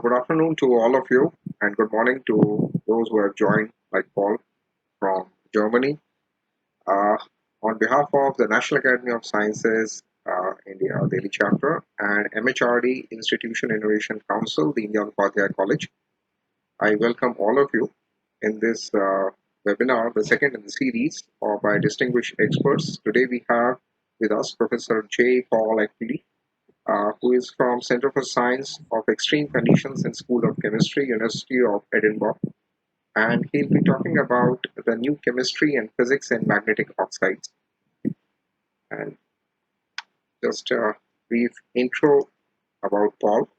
Good afternoon to all of you, and good morning to those who have joined, like Paul from Germany. Uh, on behalf of the National Academy of Sciences, India Daily Chapter, and MHRD-Institution Innovation Council, the India Upadhyaya College, I welcome all of you in this webinar, the second in the series of our distinguished experts. Today we have with us Professor J. Paul Attfield, who is from Centre for Science of Extreme Conditions and School of Chemistry, University of Edinburgh. And he'll be talking about the new chemistry and physics in magnetic oxides. And just a brief intro about Paul,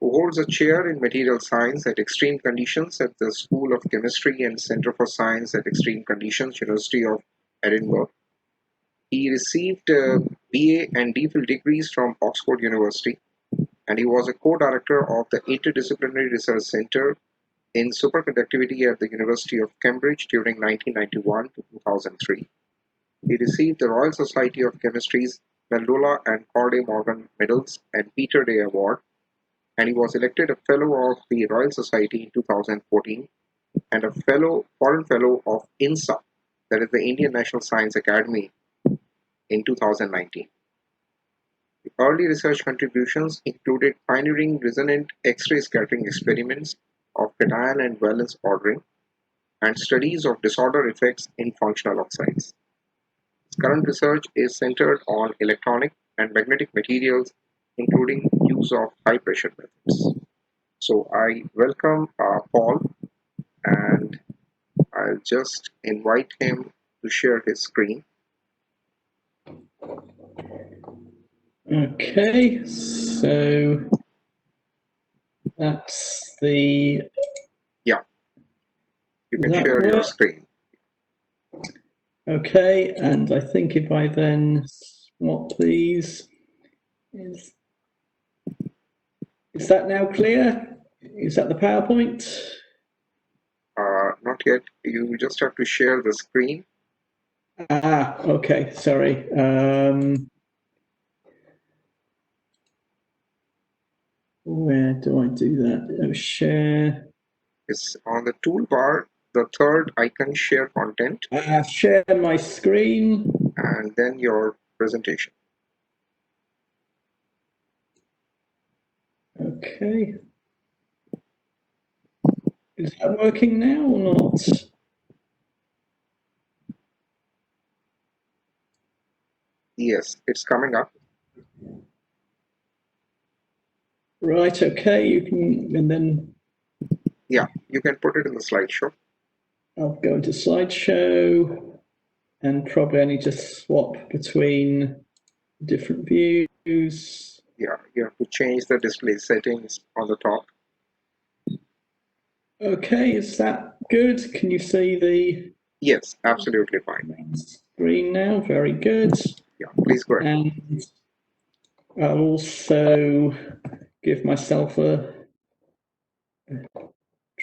who holds a chair in material science at extreme conditions at the School of Chemistry and Centre for Science at Extreme Conditions, University of Edinburgh. He received BA and DPhil degrees from Oxford University, and he was a co-director of the Interdisciplinary Research Centre in Superconductivity at the University of Cambridge during 1991 to 2003. He received the Royal Society of Chemistry's Meldola and Corday Morgan Medals and Peter Day Award, and he was elected a Fellow of the Royal Society in 2014 and a Foreign Fellow of INSA, that is the Indian National Science Academy, in 2019. The early research contributions included pioneering resonant X-ray scattering experiments of cation and valence ordering and studies of disorder effects in functional oxides. His current research is centered on electronic and magnetic materials, including use of high pressure methods. So I welcome Paul, and I'll just invite him to share his screen. Okay, so that's the... Yeah, you can share your screen. Okay, and I think if I then swap these, is that now clear? Is that the PowerPoint? Not yet. You just have to share the screen. Okay, sorry. Where do I do that? Oh, share. It's on the toolbar, the third icon, share content. Share my screen. And then your presentation. Okay. Is that working now or not? Yes, it's coming up. Right, okay, you can, and then... Yeah, you can put it in the slideshow. I'll go into slideshow, and probably I need to swap between different views. Yeah, you have to change the display settings on the top. Okay, is that good? Can you see the... Yes, absolutely fine. Screen now, very good. Yeah, please go ahead. And I'll also give myself try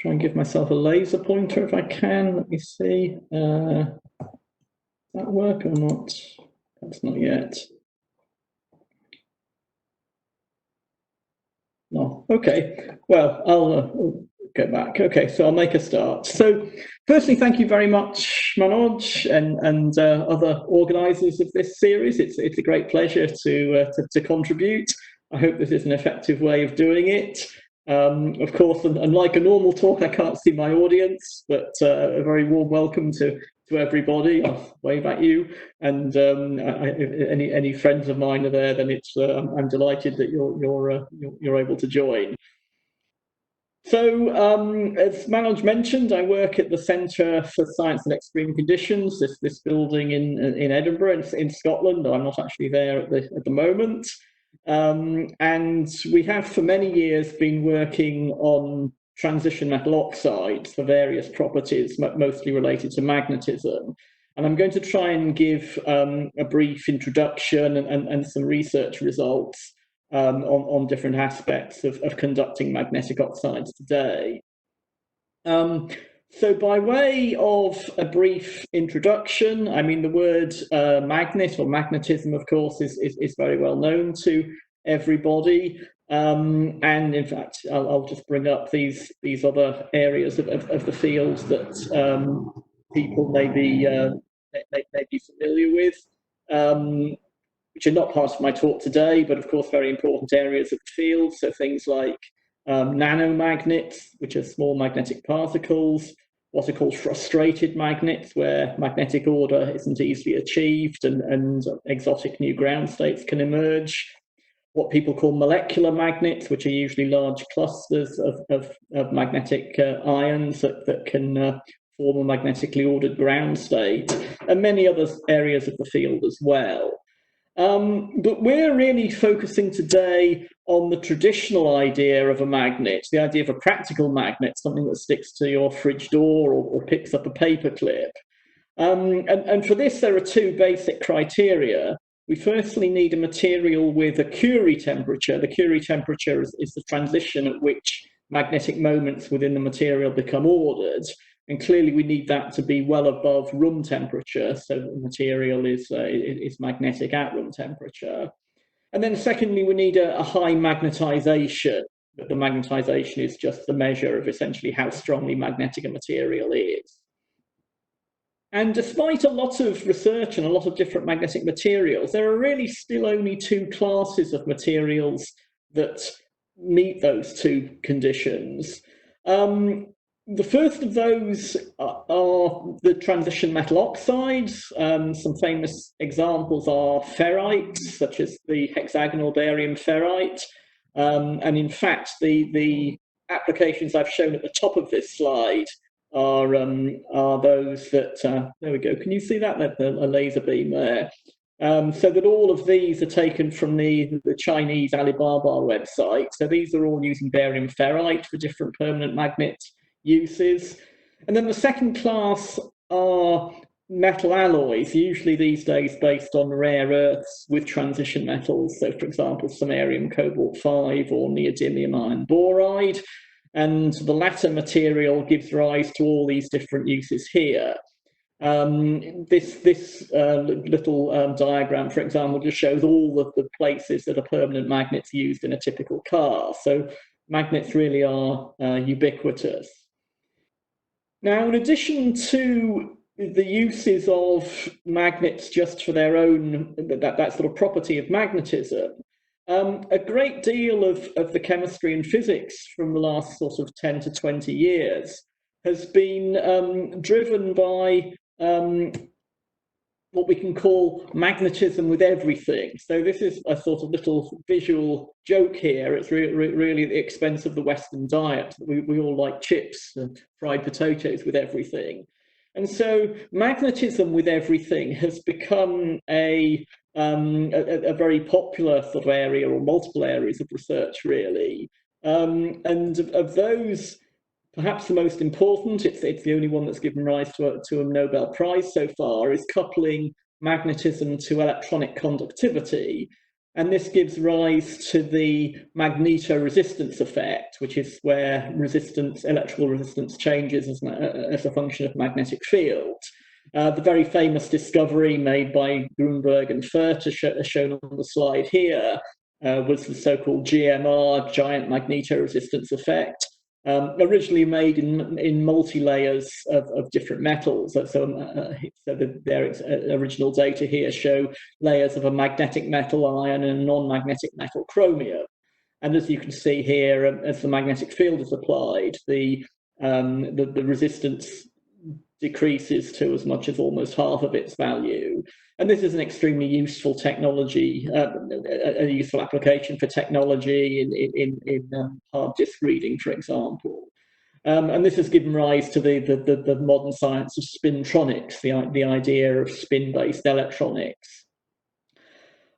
and give myself a laser pointer if I can. Let me see. Does that work or not? That's not yet. No. Okay. Well, I'll get back. Okay, so I'll make a start. So, firstly, thank you very much, Manoj, and other organisers of this series. It's a great pleasure to contribute. I hope this is an effective way of doing it. Of course, unlike a normal talk, I can't see my audience, but a very warm welcome to everybody. I'll wave at you, and if any friends of mine are there, then it's I'm delighted that you're able to join. So, as Manoj mentioned, I work at the Centre for Science and Extreme Conditions, this building in Edinburgh, in Scotland. I'm not actually there at the moment. And we have for many years been working on transition metal oxides for various properties, mostly related to magnetism. And I'm going to try and give a brief introduction and some research results on different aspects of conducting magnetic oxides today. So by way of a brief introduction, I mean, the word magnet or magnetism, of course, is very well known to everybody. And in fact, I'll just bring up these other areas of the field that people may be familiar with, which are not part of my talk today, but of course very important areas of the field. So things like nanomagnets, which are small magnetic particles, what are called frustrated magnets, where magnetic order isn't easily achieved and exotic new ground states can emerge. What people call molecular magnets, which are usually large clusters of magnetic ions that can form a magnetically ordered ground state, and many other areas of the field as well. But we're really focusing today on the traditional idea of a magnet, the idea of a practical magnet, something that sticks to your fridge door or picks up a paperclip. And for this, there are two basic criteria. We firstly need a material with a Curie temperature. The Curie temperature is the transition at which magnetic moments within the material become ordered. And clearly we need that to be well above room temperature, so the material is magnetic at room temperature. And then secondly, we need a high magnetisation. But the magnetisation is just the measure of essentially how strongly magnetic a material is. And despite a lot of research and a lot of different magnetic materials, there are really still only two classes of materials that meet those two conditions. The first of those are the transition metal oxides. Some famous examples are ferrites, such as the hexagonal barium ferrite. And in fact, the applications I've shown at the top of this slide are those that, there we go, can you see that? A laser beam there. So that all of these are taken from the Chinese Alibaba website. So these are all using barium ferrite for different permanent magnet uses. And then the second class are metal alloys, usually these days based on rare earths with transition metals. So for example, samarium cobalt 5 or neodymium iron boride. And the latter material gives rise to all these different uses here. This little diagram, for example, just shows all of the places that are permanent magnets used in a typical car. So magnets really are ubiquitous. Now, in addition to the uses of magnets just for their own, that sort of property of magnetism, a great deal of the chemistry and physics from the last sort of 10 to 20 years has been driven by what we can call magnetism with everything. So this is a sort of little visual joke here. It's really at the expense of the Western diet. We all like chips and fried potatoes with everything. And so magnetism with everything has become a very popular sort of area, or multiple areas of research, really. And of those, perhaps the most important, it's the only one that's given rise to a Nobel Prize so far, is coupling magnetism to electronic conductivity. And this gives rise to the Magneto Resistance effect, which is where electrical resistance changes as a function of magnetic field. The very famous discovery made by Grunberg and Furt, as shown on the slide here, was the so-called GMR, giant magneto resistance effect. Originally made in multi-layers of different metals. So their original data here show layers of a magnetic metal ion and a non-magnetic metal chromium. And as you can see here, as the magnetic field is applied, the resistance decreases to as much as almost half of its value. And this is an extremely useful technology, a useful application for technology in hard disk reading, for example. And this has given rise to the modern science of spintronics, the idea of spin-based electronics.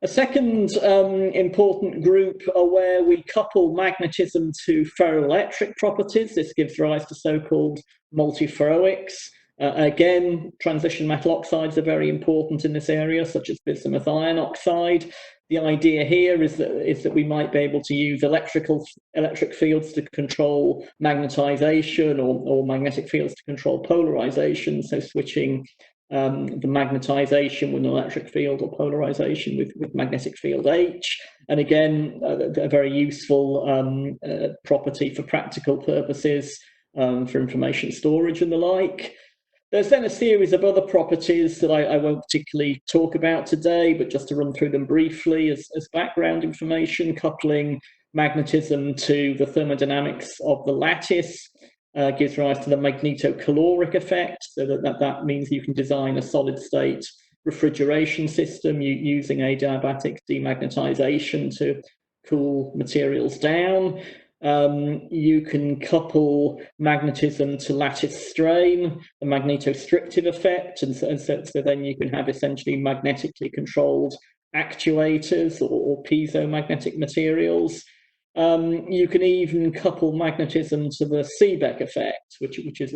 A second important group are where we couple magnetism to ferroelectric properties. This gives rise to so-called multiferroics. Again, transition metal oxides are very important in this area, such as bismuth iron oxide. The idea here is that we might be able to use electric fields to control magnetization, or magnetic fields to control polarization, so switching the magnetisation with an electric field or polarisation with magnetic field H. And again, a very useful property for practical purposes, for information storage and the like. There's then a series of other properties that I won't particularly talk about today, but just to run through them briefly as background information, coupling magnetism to the thermodynamics of the lattice gives rise to the magnetocaloric effect. So that means you can design a solid state refrigeration system using adiabatic demagnetization to cool materials down. You can couple magnetism to lattice strain, the magnetostrictive effect, and so then you can have essentially magnetically controlled actuators or piezomagnetic materials. You can even couple magnetism to the Seebeck effect, which is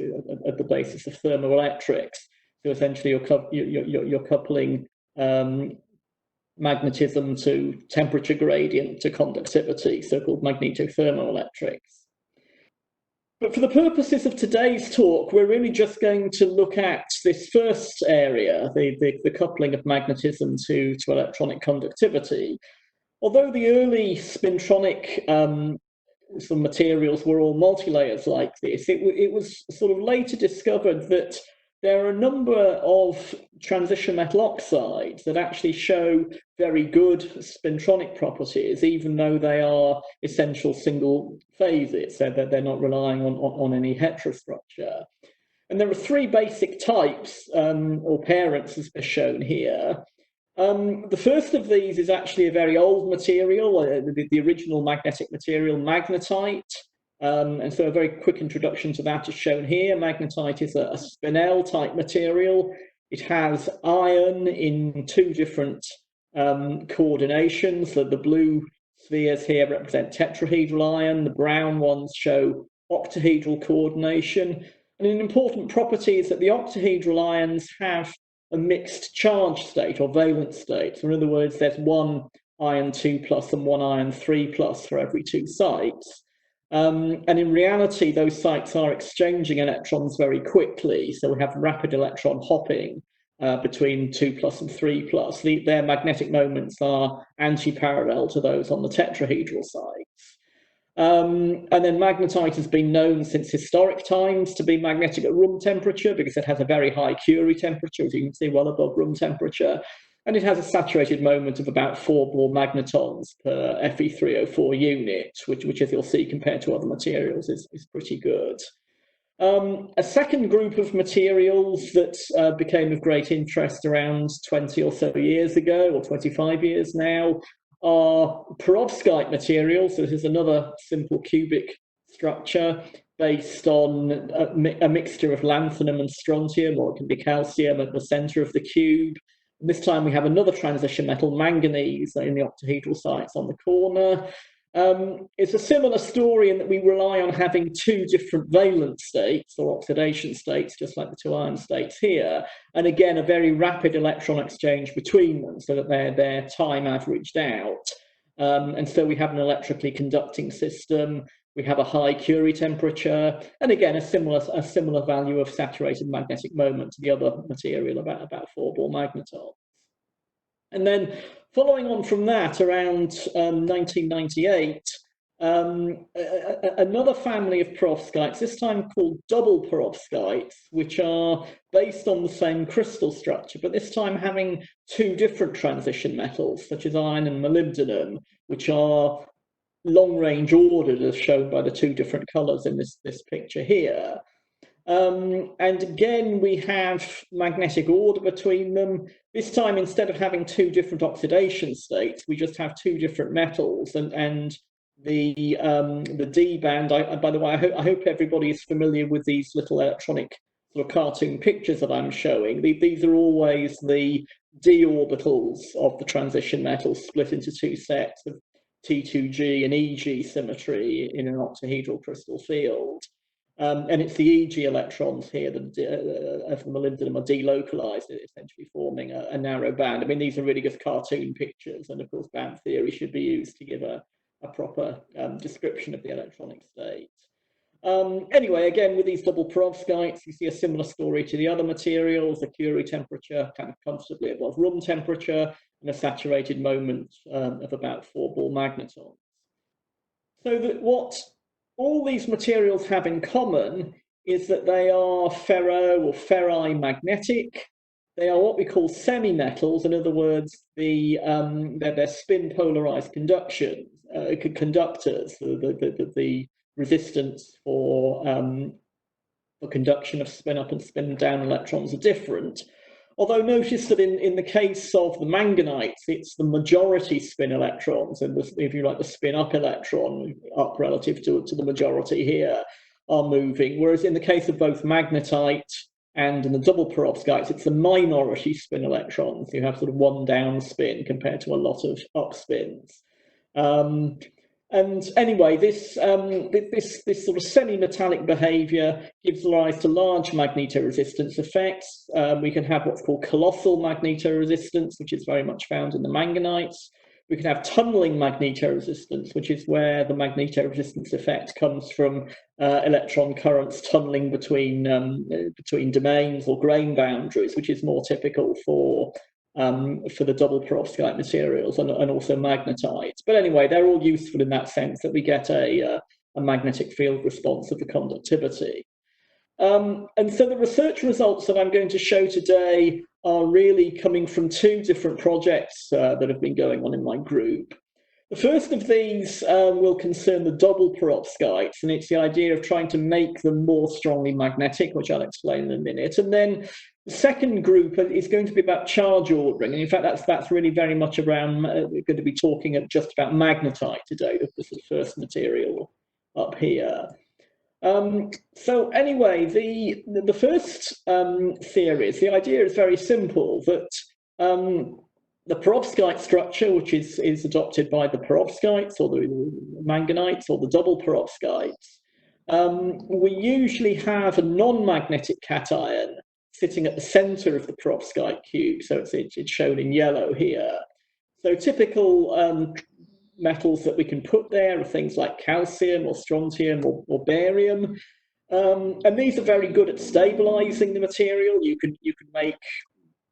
at the basis of thermoelectrics. So essentially, you're coupling magnetism to temperature gradient to conductivity, so-called magnetothermoelectrics. But for the purposes of today's talk, we're really just going to look at this first area, the coupling of magnetism to electronic conductivity. Although the early spintronic some materials were all multi-layers like this, it was sort of later discovered that there are a number of transition metal oxides that actually show very good spintronic properties, even though they are essential single phases, so that they're not relying on any heterostructure. And there are three basic types, or parents, as shown here. The first of these is actually a very old material, the original magnetic material, magnetite. And so a very quick introduction to that is shown here. Magnetite is a spinel type material. It has iron in two different coordinations. So the blue spheres here represent tetrahedral iron. The brown ones show octahedral coordination. And an important property is that the octahedral ions have a mixed charge state or valence state. So in other words, there's one iron 2+ and one iron 3+ for every two sites. And in reality, those sites are exchanging electrons very quickly. So we have rapid electron hopping between 2+ and 3+. Their magnetic moments are anti-parallel to those on the tetrahedral sites. And then magnetite has been known since historic times to be magnetic at room temperature because it has a very high Curie temperature, as you can see, well above room temperature. And it has a saturated moment of about 4 Bohr magnetons per Fe3O4 unit, which as you'll see, compared to other materials, is pretty good. A second group of materials that became of great interest around 20 or so years ago, or 25 years now, are Perovskite materials. So this is another simple cubic structure based on a mixture of lanthanum and strontium, or it can be calcium at the center of the cube. And this time we have another transition metal, manganese, in the octahedral sites on the corner. It's a similar story in that we rely on having two different valence states or oxidation states, just like the two iron states here. And again, a very rapid electron exchange between them so that they're time averaged out. And so we have an electrically conducting system. We have a high Curie temperature, and again, a similar value of saturated magnetic moment to the other material, about 4 Bohr magnetons. And then following on from that, around 1998, another family of perovskites, this time called double perovskites, which are based on the same crystal structure, but this time having two different transition metals, such as iron and molybdenum, which are long-range ordered, as shown by the two different colors in this picture here. And again, we have magnetic order between them. This time, instead of having two different oxidation states, we just have two different metals. And the D band, by the way, I hope everybody is familiar with these little electronic sort of cartoon pictures that I'm showing. These are always the D orbitals of the transition metals split into two sets of T2G and EG symmetry in an octahedral crystal field. And it's the EG electrons here that of the molybdenum are delocalized, essentially forming a narrow band. I mean, these are really just cartoon pictures, and of course, band theory should be used to give a proper description of the electronic state. Anyway, again, with these double perovskites, you see a similar story to the other materials, a Curie temperature kind of comfortably above room temperature, and a saturated moment of about 4 Ball magnetons. So that what all these materials have in common is that they are ferro or ferrimagnetic. They are what we call semi-metals. In other words, they're spin polarized conductors. The resistance for conduction of spin up and spin down electrons are different. Although notice that in the case of the manganites, it's the majority spin electrons, and if you like, the spin up electron up relative to the majority here are moving. Whereas in the case of both magnetite and in the double perovskites, it's the minority spin electrons. You have sort of one down spin compared to a lot of up spins. And anyway, this sort of semi-metallic behavior gives rise to large magneto resistance effects. We can have what's called colossal magneto resistance, which is very much found in the manganites. We can have tunneling magneto resistance, which is where the magneto resistance effect comes from electron currents tunneling between domains or grain boundaries, which is more typical for the double perovskite materials and also magnetite. But anyway, they're all useful in that sense that we get a magnetic field response of the conductivity. And so the research results that I'm going to show today are really coming from two different projects that have been going on in my group. The first of these will concern the double perovskites, and it's the idea of trying to make them more strongly magnetic, which I'll explain in a minute. And then the second group is going to be about charge ordering, and in fact, that's really very much around. We're going to be talking just about magnetite today. This is the first material up here. So anyway, the first theory, the idea is very simple, that the perovskite structure, which is adopted by the perovskites or the manganites or the double perovskites, we usually have a non-magnetic cation sitting at the center of the perovskite cube. So it's shown in yellow here. So typical metals that we can put there are things like calcium or strontium or barium. And these are very good at stabilizing the material. You can make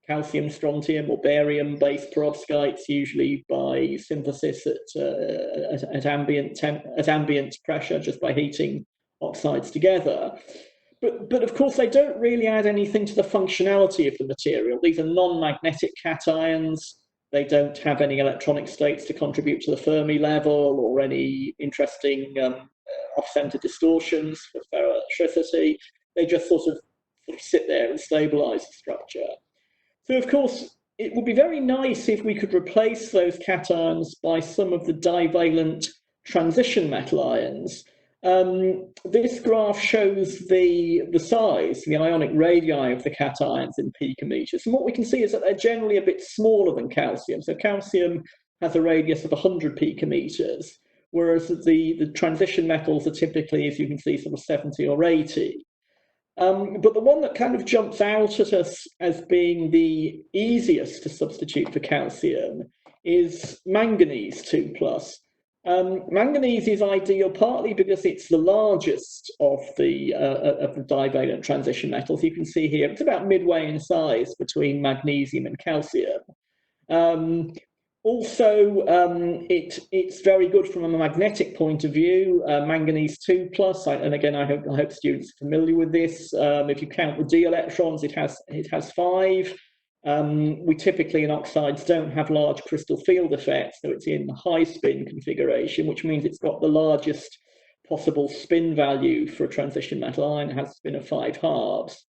calcium, strontium, or barium-based perovskites, usually by synthesis at ambient pressure, just by heating oxides together. But of course, they don't really add anything to the functionality of the material. These are non-magnetic cations. They don't have any electronic states to contribute to the Fermi level or any interesting off-center distortions for ferroelectricity. They just sort of sit there and stabilize the structure. So, of course, it would be very nice if we could replace those cations by some of the divalent transition metal ions. This graph shows the size, the ionic radii of the cations in picometers. And what we can see is that they're generally a bit smaller than calcium. So calcium has a radius of 100 picometers, whereas the transition metals are typically, as you can see, sort of 70 or 80. But the one that kind of jumps out at us as being the easiest to substitute for calcium is manganese 2+. Manganese is ideal partly because it's the largest of the divalent transition metals. You can see here it's about midway in size between magnesium and calcium. Also, it's very good from a magnetic point of view. Manganese 2+, and again, I hope students are familiar with this. If you count the d electrons, it has 5. We typically in oxides don't have large crystal field effects, so it's in high spin configuration, which means it's got the largest possible spin value for a transition metal ion. It has a spin of 5 halves.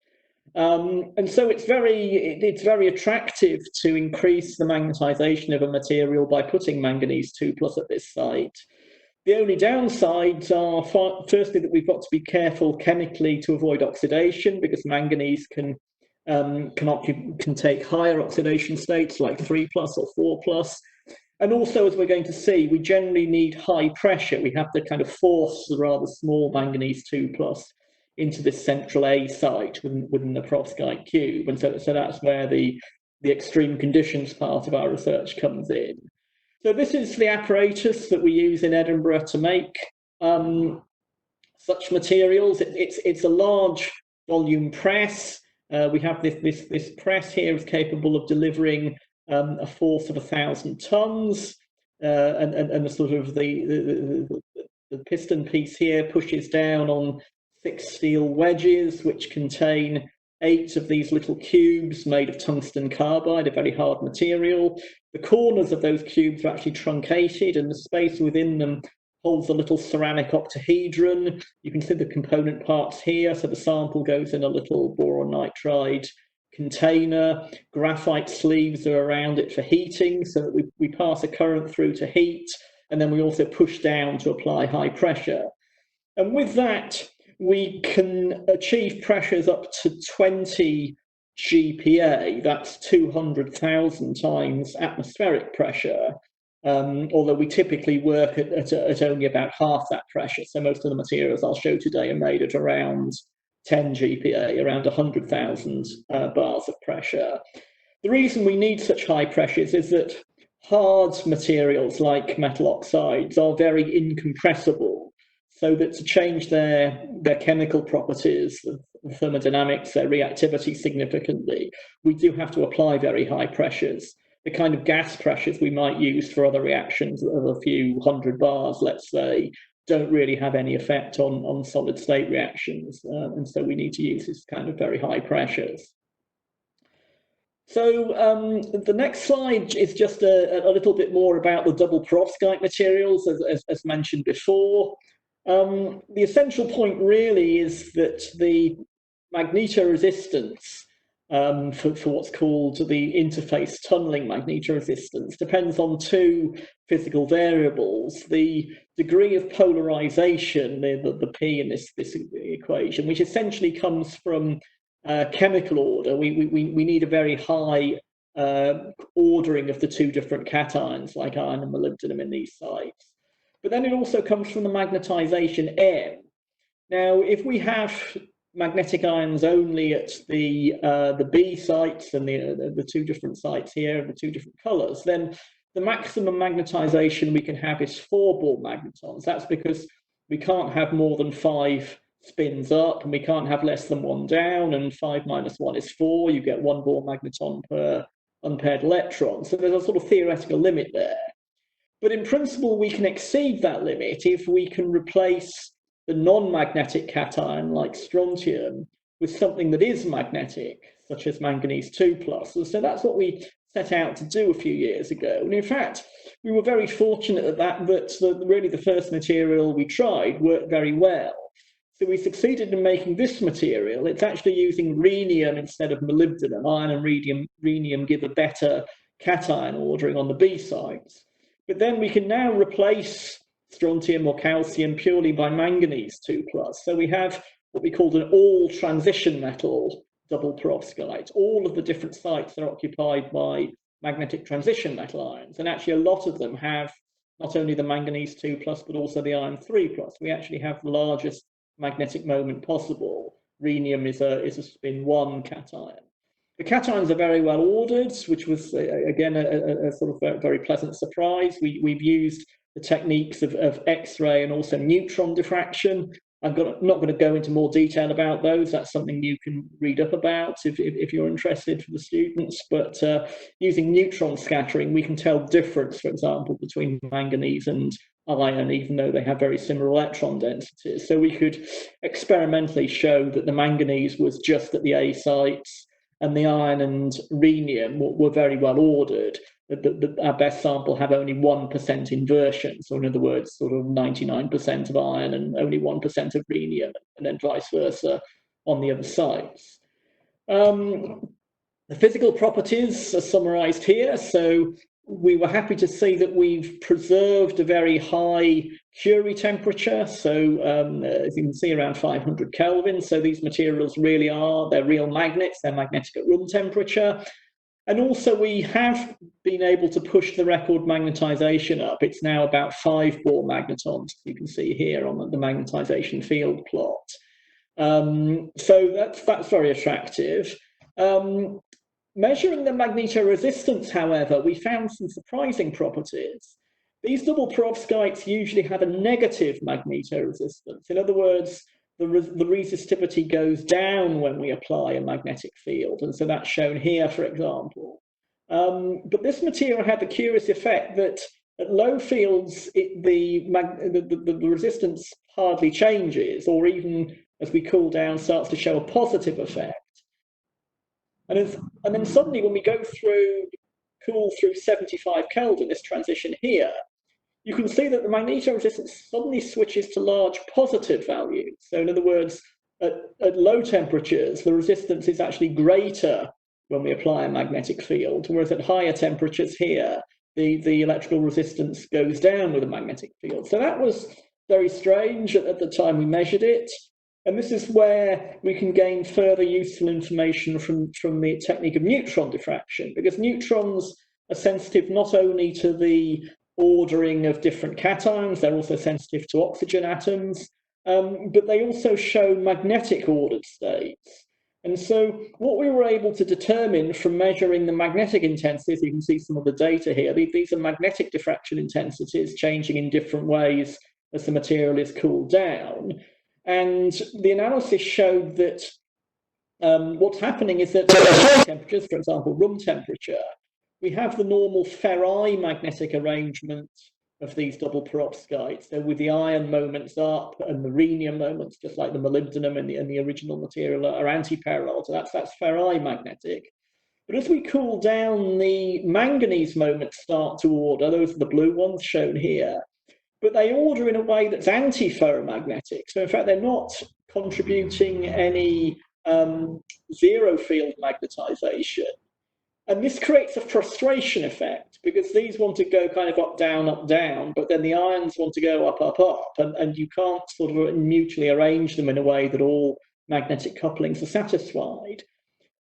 And so it's very attractive to increase the magnetization of a material by putting manganese 2+ at this site. The only downsides are, firstly, that we've got to be careful chemically to avoid oxidation, because manganese can take higher oxidation states like 3+ or 4+. And also, as we're going to see, we generally need high pressure. We have to kind of force the rather small manganese 2+ into this central A site within the perovskite cube. And so that's where the extreme conditions part of our research comes in. So this is the apparatus that we use in Edinburgh to make such materials. It's a large volume press. We have this press here is capable of delivering a force of 1,000 tons, and the sort of the piston piece here pushes down on 6 steel wedges, which contain 8 of these little cubes made of tungsten carbide, a very hard material. The corners of those cubes are actually truncated, and the space within them holds a little ceramic octahedron. You can see the component parts here. So the sample goes in a little boron nitride container. Graphite sleeves are around it for heating, so that we pass a current through to heat, and then we also push down to apply high pressure. And with that, we can achieve pressures up to 20 GPa, that's 200,000 times atmospheric pressure, although we typically work at only about half that pressure. So most of the materials I'll show today are made at around 10 GPa, around 100,000 bars of pressure. The reason we need such high pressures is that hard materials like metal oxides are very incompressible, so that to change their chemical properties, the thermodynamics, their reactivity significantly, we do have to apply very high pressures. The kind of gas pressures we might use for other reactions of a few hundred bars, let's say, don't really have any effect on solid state reactions, and so we need to use this kind of very high pressures. So the next slide is just a little bit more about the double perovskite materials, as mentioned before. The essential point really is that the magneto resistance for what's called the interface tunneling magneto resistance depends on 2 physical variables: the degree of polarization, the P in this equation, which essentially comes from chemical order. We need a very high ordering of the 2 different cations, like iron and molybdenum in these sites. But then it also comes from the magnetization M. Now, if we have magnetic ions only at the B sites and the 2 different sites here, the 2 different colors, then the maximum magnetization we can have is 4 Bohr magnetons. That's because we can't have more than 5 spins up, and we can't have less than 1 down, and 5 minus 1 is 4. You get 1 Bohr magneton per unpaired electron. So there's a sort of theoretical limit there. But in principle, we can exceed that limit if we can replace the non-magnetic cation, like strontium, with something that is magnetic, such as manganese 2+. So that's what we set out to do a few years ago. And in fact, we were very fortunate that really the first material we tried worked very well. So we succeeded in making this material. It's actually using rhenium instead of molybdenum. Iron and rhenium give a better cation ordering on the B sites. But then we can now replace strontium or calcium purely by manganese 2+. So we have what we call an all transition metal double perovskite. All of the different sites are occupied by magnetic transition metal ions, and actually a lot of them have not only the manganese 2+, but also the iron 3+. We actually have the largest magnetic moment possible. Rhenium is a spin 1 cation. The cations are very well ordered, which was, again, a sort of very pleasant surprise. We've used the techniques of X-ray and also neutron diffraction. I'm not going to go into more detail about those. That's something you can read up about if you're interested for the students. But using neutron scattering, we can tell difference, for example, between manganese and iron, even though they have very similar electron densities. So we could experimentally show that the manganese was just at the A sites, and the iron and rhenium were very well ordered. Our best sample have only 1% inversion. So in other words, sort of 99% of iron and only 1% of rhenium, and then vice versa on the other sites. The physical properties are summarized here. So we were happy to see that we've preserved a very high Curie temperature. So as you can see, around 500 Kelvin. So these materials really they're real magnets. They're magnetic at room temperature. And also we have been able to push the record magnetization up. It's now about 5 Bohr magnetons, you can see here on the magnetization field plot. So that's very attractive. Measuring the magneto resistance, however, we found some surprising properties. these double perovskites usually have a negative magneto resistance. In other words, the resistivity goes down when we apply a magnetic field, and so that's shown here, for example. But this material had the curious effect that at low fields, the resistance hardly changes, or even as we cool down, starts to show a positive effect. And then suddenly, when we go through, cool through 75 Kelvin, this transition here, you can see that the magneto resistance suddenly switches to large positive values. So in other words, at low temperatures, the resistance is actually greater when we apply a magnetic field, whereas at higher temperatures here, the electrical resistance goes down with a magnetic field. So that was very strange at the time we measured it. And this is where we can gain further useful information from the technique of neutron diffraction, because neutrons are sensitive not only to the ordering of different cations, they're also sensitive to oxygen atoms, but they also show magnetic ordered states. And so what we were able to determine from measuring the magnetic intensities, you can see some of the data here, these are magnetic diffraction intensities changing in different ways as the material is cooled down. And the analysis showed that what's happening is that at high temperatures, for example, room temperature, we have the normal ferrimagnetic arrangement of these double perovskites. So with the iron moments up and the rhenium moments, just like the molybdenum and the original material, are anti-parallel. So that's ferrimagnetic. But as we cool down, the manganese moments start to order. Those are the blue ones shown here. But they order in a way that's anti-ferromagnetic. So in fact, they're not contributing any zero field magnetization. And this creates a frustration effect, because these want to go kind of up, down, but then the ions want to go up, up, and you can't sort of mutually arrange them in a way that all magnetic couplings are satisfied.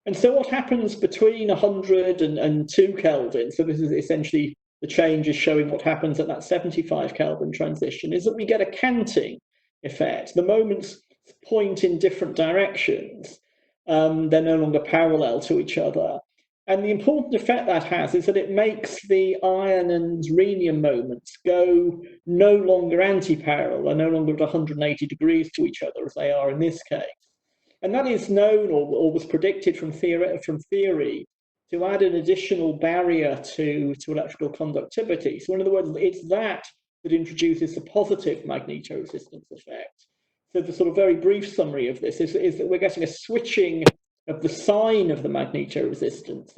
And so what happens between 100 and 2 Kelvin, so this is essentially the change is showing what happens at that 75 Kelvin transition, is that we get a canting effect. The moments point in different directions. They're no longer parallel to each other. And the important effect that has is that it makes the iron and rhenium moments go no longer anti-parallel, no longer at 180 degrees to each other as they are in this case. And that is known or was predicted from theory to add an additional barrier to electrical conductivity. So in other words, it's that introduces the positive magneto resistance effect. So the sort of very brief summary of this is that we're getting a switching of the sign of the magneto resistance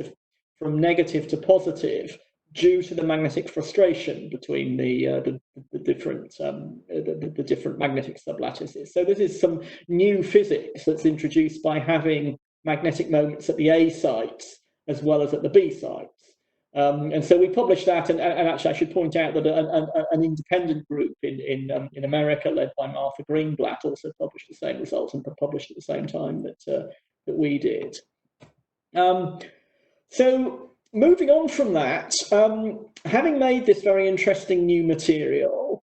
from negative to positive due to the magnetic frustration between the different magnetic sublattices. So this is some new physics that's introduced by having magnetic moments at the A sites as well as at the B sites. And so we published that, and actually I should point out that an independent group in America led by Martha Greenblatt also published the same results and published at the same time that we did. So moving on from that, having made this very interesting new material,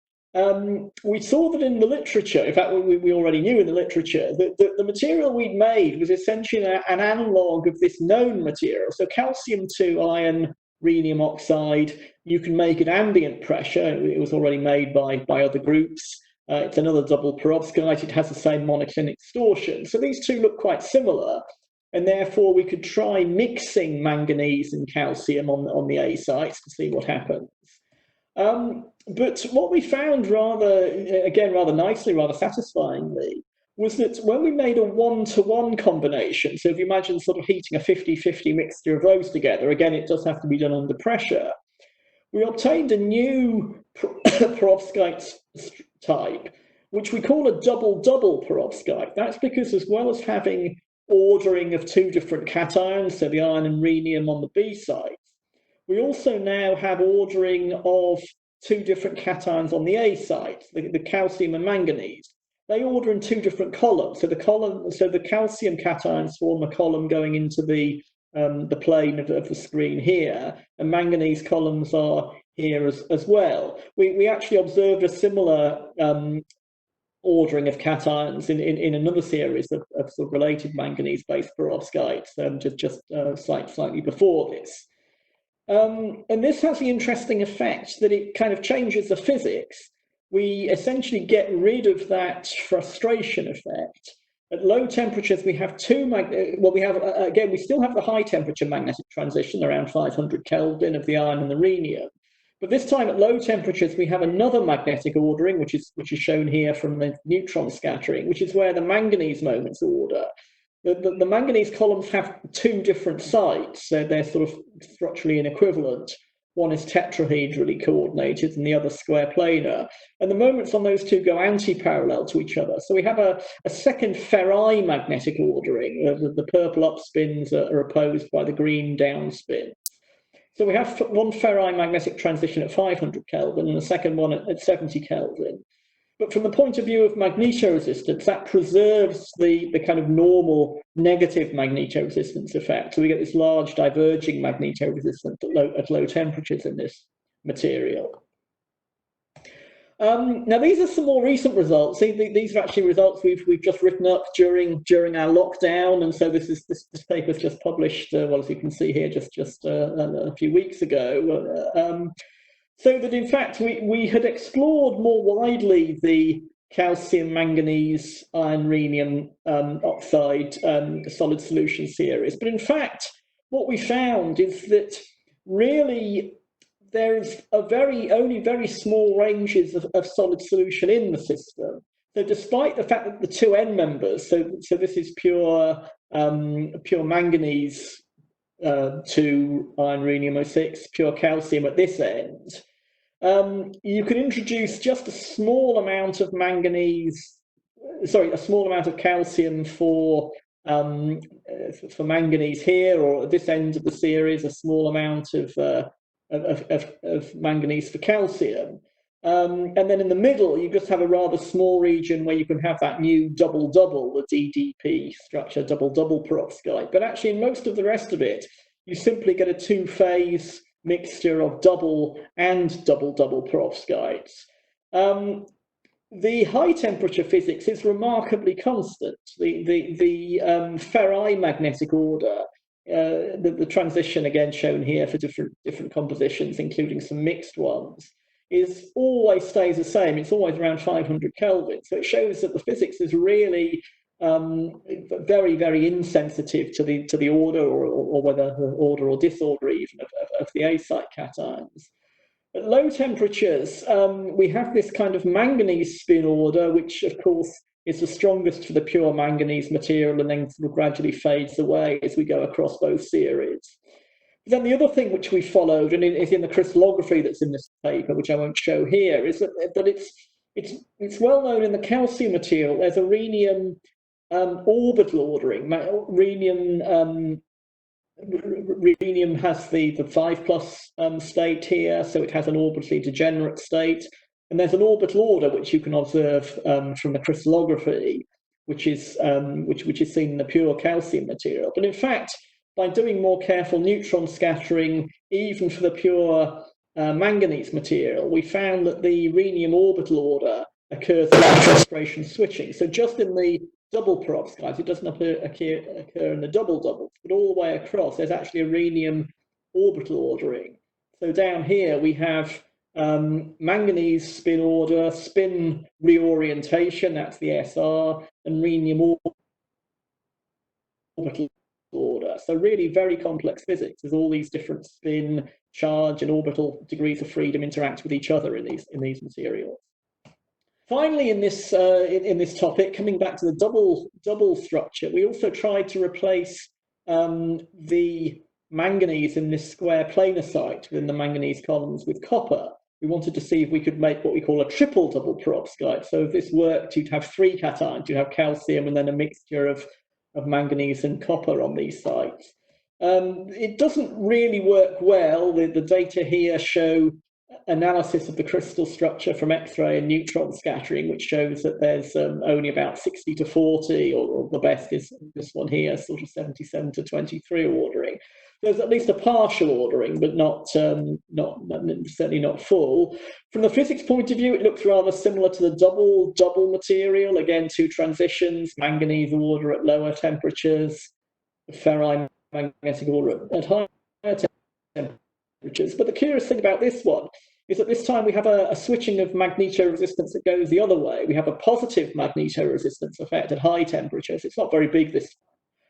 we saw that in the literature, in fact, we already knew in the literature, that the material we'd made was essentially an analog of this known material. So calcium-2 iron rhenium oxide, you can make at ambient pressure. It was already made by other groups. It's another double perovskite. It has the same monoclinic distortion. So these two look quite similar. And therefore, we could try mixing manganese and calcium on the A sites to see what happens. But what we found rather nicely, rather satisfyingly, was that when we made a one-to-one combination, so if you imagine sort of heating a 50-50 mixture of those together, again, it does have to be done under pressure, we obtained a new perovskite type, which we call a double-double perovskite. That's because as well as having ordering of two different cations, so the iron and rhenium on the B sites, we also now have ordering of two different cations on the A sites, the calcium and manganese. They order in two different columns. So the calcium cations form a column going into the plane of the screen here, and manganese columns are here as well. We actually observed a similar ordering of cations in another series of sort of related manganese-based perovskites just slightly before this. And this has the interesting effect that it kind of changes the physics. We essentially get rid of that frustration effect. At low temperatures, we have we still have the high temperature magnetic transition around 500 Kelvin of the iron and the rhenium. But this time at low temperatures, we have another magnetic ordering, which is shown here from the neutron scattering, which is where the manganese moments order. The manganese columns have two different sites, so they're sort of structurally inequivalent. One is tetrahedrally coordinated and the other square planar. And the moments on those two go anti-parallel to each other. So we have a second FRSE magnetic ordering. The purple up spins are opposed by the green down spins. So we have one FRSE magnetic transition at 500 Kelvin and the second one at 70 Kelvin. But from the point of view of magneto resistance, that preserves the kind of normal negative magneto resistance effect. So we get this large diverging magneto resistance at low temperatures in this material. Now, these are some more recent results. These are actually results we've just written up during our lockdown, and so this paper is just published. Well, as you can see here, just a few weeks ago. So that in fact we had explored more widely the calcium, manganese, iron, rhenium oxide solid solution series. But in fact, what we found is that really there's only very small ranges of solid solution in the system. So despite the fact that the two N members, so this is pure manganese, 2 iron rhenium 06, pure calcium at this end, you could introduce just a small amount of a small amount of calcium for manganese here, or at this end of the series, a small amount of manganese for calcium. And then in the middle, you just have a rather small region where you can have that new double-double, the DDP structure, double-double perovskite. But actually, in most of the rest of it, you simply get a two-phase mixture of double and double-double perovskites. The high-temperature physics is remarkably constant. The FRSE magnetic order, the transition again shown here for different compositions, including some mixed ones, is always stays the same. It's always around 500 Kelvin. So it shows that the physics is really very, very insensitive to the order or whether order or disorder even of the A site cations. At low temperatures, we have this kind of manganese spin order, which of course is the strongest for the pure manganese material and then sort of gradually fades away as we go across both series. Then the other thing which we followed, and is in the crystallography that's in this paper, which I won't show here, is that it's well known in the calcium material. There's a rhenium orbital ordering. Rhenium has the 5+ state here, so it has an orbitally degenerate state, and there's an orbital order which you can observe from the crystallography, which is seen in the pure calcium material. But in fact, by doing more careful neutron scattering, even for the pure manganese material, we found that the rhenium orbital order occurs in transpiration switching. So just in the double perovskites, it doesn't occur in the double-doubles, but all the way across, there's actually a rhenium orbital ordering. So down here, we have manganese spin order, spin reorientation, that's the SR, and rhenium orbital order. So really very complex physics as all these different spin, charge, and orbital degrees of freedom interact with each other in these materials. Finally, in this topic, coming back to the double structure, we also tried to replace the manganese in this square planar site within the manganese columns with copper. We wanted to see if we could make what we call a triple double perovskite. So if this worked, you'd have 3 cations. You'd have calcium and then a mixture of manganese and copper on these sites. It doesn't really work well. The data here show analysis of the crystal structure from X-ray and neutron scattering, which shows that there's only about 60 to 40, or the best is this one here, sort of 77 to 23 ordering. There's at least a partial ordering, but certainly not full. From the physics point of view, it looks rather similar to the double material. Again, 2 transitions, manganese order at lower temperatures, ferrite magnetic order at higher temperatures. temperatures. But the curious thing about this one is that this time we have a switching of magneto resistance that goes the other way. We have a positive magneto resistance effect at high temperatures. It's not very big, this,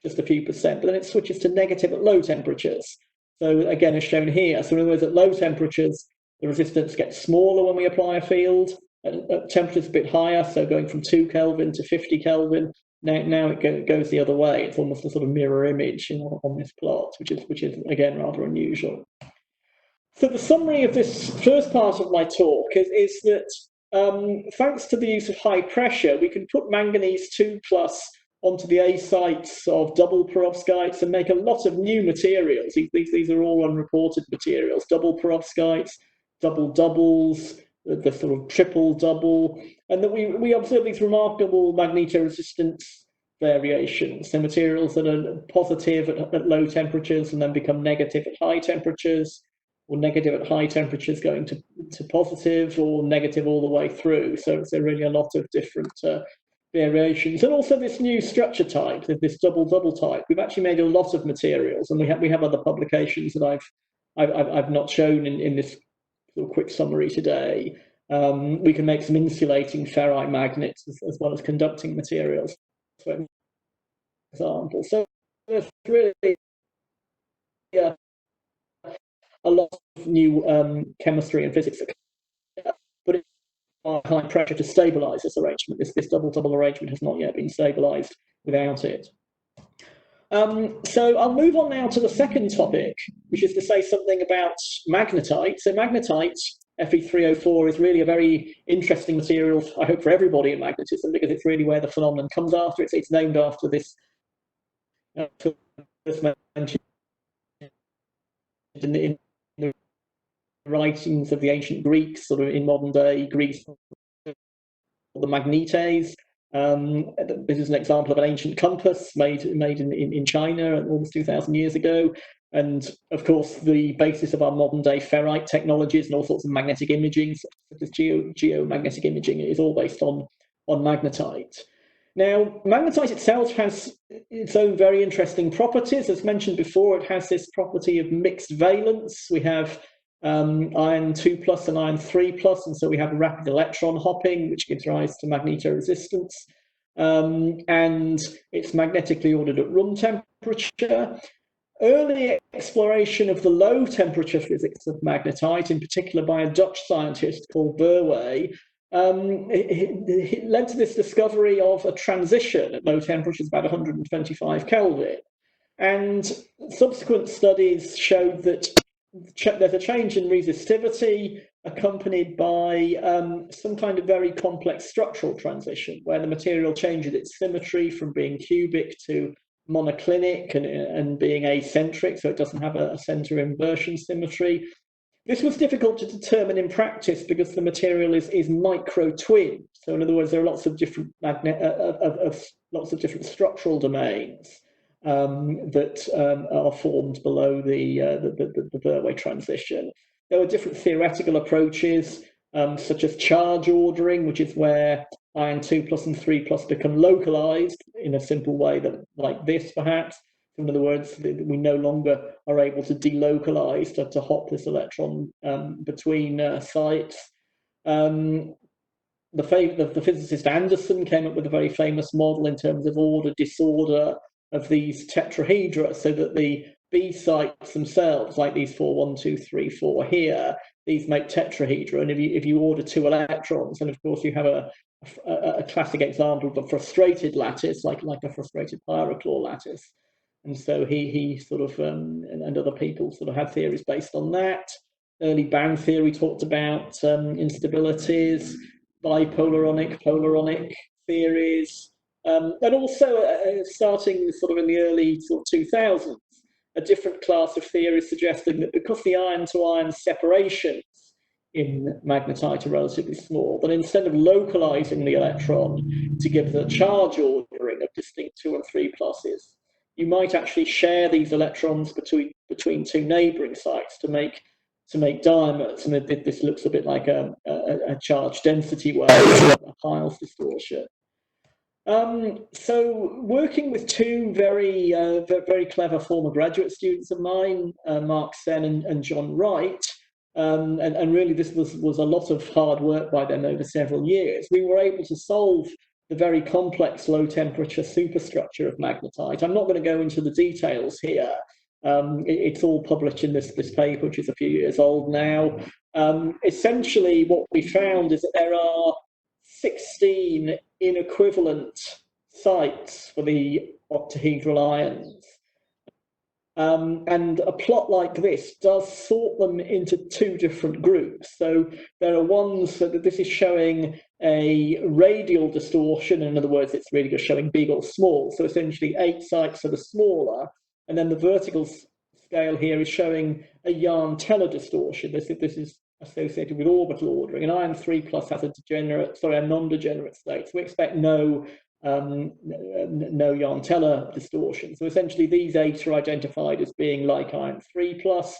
just a few percent, but then it switches to negative at low temperatures. So again, as shown here, so in other words, at low temperatures, the resistance gets smaller when we apply a field. At temperatures a bit higher, so going from 2 Kelvin to 50 Kelvin, now it goes the other way. It's almost a sort of mirror image on this plot, which is again rather unusual. So the summary of this first part of my talk is that thanks to the use of high pressure, we can put manganese 2+ onto the A sites of double perovskites and make a lot of new materials. These are all unreported materials, double perovskites, double doubles, the sort of triple double, and that we observe these remarkable magneto resistance variations. So materials that are positive at low temperatures and then become negative at high temperatures, or negative at high temperatures going to positive, or negative all the way through. So really a lot of different variations. And also this new structure type, this double type. We've actually made a lot of materials, and we have other publications that I've not shown in this sort of quick summary today. We can make some insulating ferrite magnets as well as conducting materials, for example. So there's really a lot of new chemistry and physics that put it on high pressure to stabilize this arrangement. This double arrangement has not yet been stabilized without it. So I'll move on now to the second topic, which is to say something about magnetite. So magnetite, Fe3O4, is really a very interesting material, I hope, for everybody in magnetism, because it's really where the phenomenon comes after. It's named after this mentioned in the writings of the ancient Greeks, sort of in modern day Greece, the magnetes. This is an example of an ancient compass made in China almost 2,000 years ago. And of course, the basis of our modern day ferrite technologies and all sorts of magnetic imaging, such as geomagnetic imaging, is all based on magnetite. Now, magnetite itself has its own very interesting properties. As mentioned before, it has this property of mixed valence. We have iron 2+ and iron 3+, and so we have rapid electron hopping, which gives rise to magneto resistance. And it's magnetically ordered at room temperature. Early exploration of the low temperature physics of magnetite, in particular by a Dutch scientist called Verwey, it led to this discovery of a transition at low temperatures, about 125 Kelvin. And subsequent studies showed that there's a change in resistivity accompanied by some kind of very complex structural transition, where the material changes its symmetry from being cubic to monoclinic and being acentric, so it doesn't have a center inversion symmetry. This was difficult to determine in practice because the material is micro-twin. So in other words, there are lots of different lots of different structural domains that are formed below the Verwey transition. There were different theoretical approaches, such as charge ordering, which is where iron 2+ and 3+ become localized in a simple way like this, perhaps. In other words, we no longer are able to delocalize to hop this electron between sites. The physicist Anderson came up with a very famous model in terms of order-disorder of these tetrahedra, so that the B sites themselves, like these 4, 1, 2, 3, 4 here, these make tetrahedra. And if you order 2 electrons, and of course you have a classic example of a frustrated lattice, like a frustrated pyrochlore lattice. And so he sort of, and other people sort of had theories based on that. Early band theory talked about instabilities, bipolaronic, polaronic theories, and also starting sort of in the early sort of 2000s, a different class of theories suggesting that because the iron-to-iron separations in magnetite are relatively small, that instead of localizing the electron to give the charge ordering of distinct 2 and 3 pluses, you might actually share these electrons between 2 neighboring sites to make diamonds. And this looks a bit like a charge density wave, a Piles distortion. So working with two very clever former graduate students of mine, Mark Sen and John Wright, and really this was a lot of hard work by them over several years, we were able to solve the very complex low temperature superstructure of magnetite. I'm not going to go into the details here. It's all published in this paper, which is a few years old now. Essentially, what we found is that there are 16 inequivalent sites for the octahedral ions. And a plot like this does sort them into two different groups. So there are ones that this is showing a radial distortion. In other words, it's really just showing big or small. So essentially 8 sites are the smaller. And then the vertical scale here is showing a Yarn-Teller distortion. This is associated with orbital ordering. And iron 3 plus has a non-degenerate state. So we expect no Yarn-Teller distortion. So essentially these 8 are identified as being like iron 3 plus.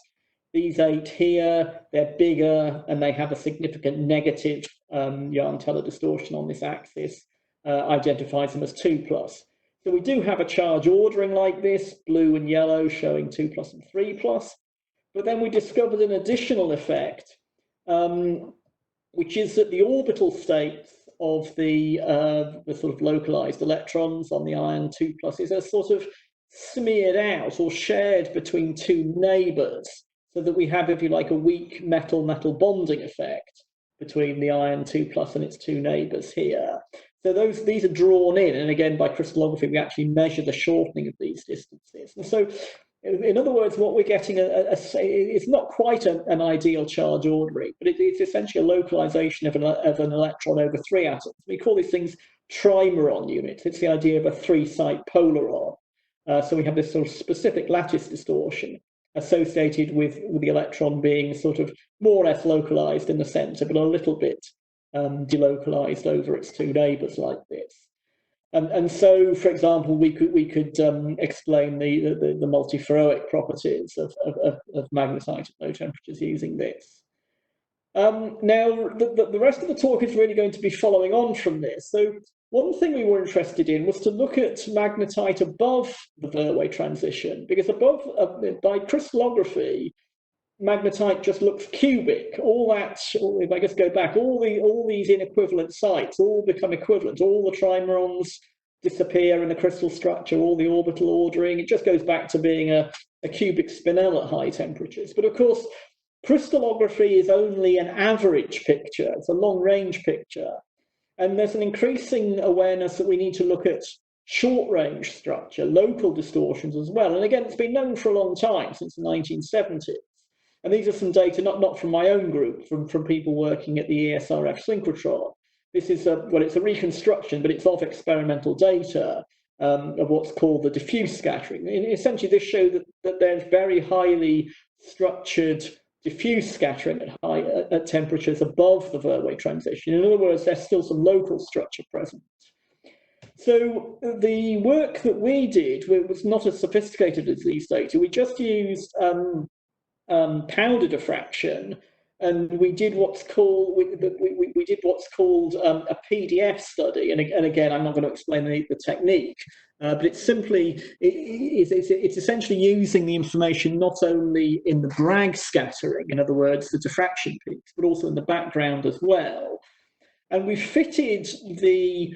These 8 here, they're bigger and they have a significant negative Yarn-Teller distortion on this axis, identifies them as 2 plus. So we do have a charge ordering like this, blue and yellow showing 2 plus and 3 plus. But then we discovered an additional effect, which is that the orbital states of the sort of localized electrons on the iron 2 pluses are sort of smeared out or shared between 2 neighbors, so that we have, if you like, a weak metal-metal bonding effect between the iron 2 plus and its 2 neighbors here. So these are drawn in, and again, by crystallography, we actually measure the shortening of these distances. And so, in other words, what we're getting it's not quite an ideal charge ordering, but it's essentially a localization of an electron over 3 atoms. We call these things trimeron units. It's the idea of a 3-site polaron. So we have this sort of specific lattice distortion associated with the electron being sort of more or less localized in the center, but a little bit delocalized over its 2 neighbors like this. And so, for example, we could explain the multiferroic properties of magnetite at low temperatures using this. Now, the rest of the talk is really going to be following on from this. So one thing we were interested in was to look at magnetite above the Verwey transition, because above, by crystallography, magnetite just looks cubic. All that, if I just go back, all these inequivalent sites all become equivalent. All the trimerons disappear in the crystal structure, all the orbital ordering. It just goes back to being a cubic spinel at high temperatures. But of course, crystallography is only an average picture. It's a long-range picture. And there's an increasing awareness that we need to look at short-range structure, local distortions as well. And again, it's been known for a long time, since the 1970s. And these are some data not from my own group, from people working at the ESRF synchrotron. This is it's a reconstruction, but it's of experimental data of what's called the diffuse scattering. And essentially, this shows that there's very highly structured diffuse scattering at temperatures above the Verwey transition. In other words, there's still some local structure present. So the work that we did was not as sophisticated as these data. We just used powder diffraction, and we did what's called a PDF study. And again, I'm not going to explain the technique, but it's simply it's essentially using the information not only in the Bragg scattering, in other words, the diffraction peaks, but also in the background as well. And we fitted the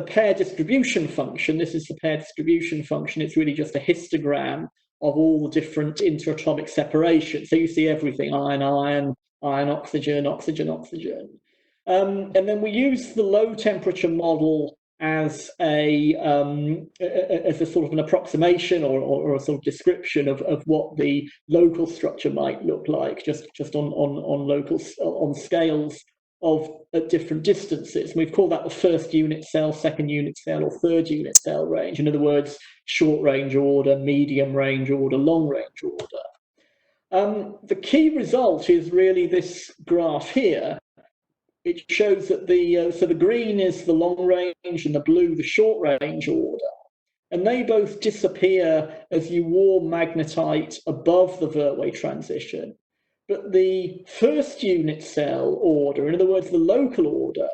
pair distribution function. This is the pair distribution function. It's really just a histogram of all the different interatomic separations. So you see everything: iron, iron, iron, oxygen, oxygen, oxygen. And then we use the low temperature model as a sort of an approximation or a sort of description of what the local structure might look like, just on scales of at different distances. And we've called that the first unit cell, second unit cell, or third unit cell range. In other words, short range order, medium range order, long range order. The key result is really this graph here. It shows that the green is the long range and the blue the short range order. And they both disappear as you warm magnetite above the Verwey transition. But the first unit cell order, in other words, the local order,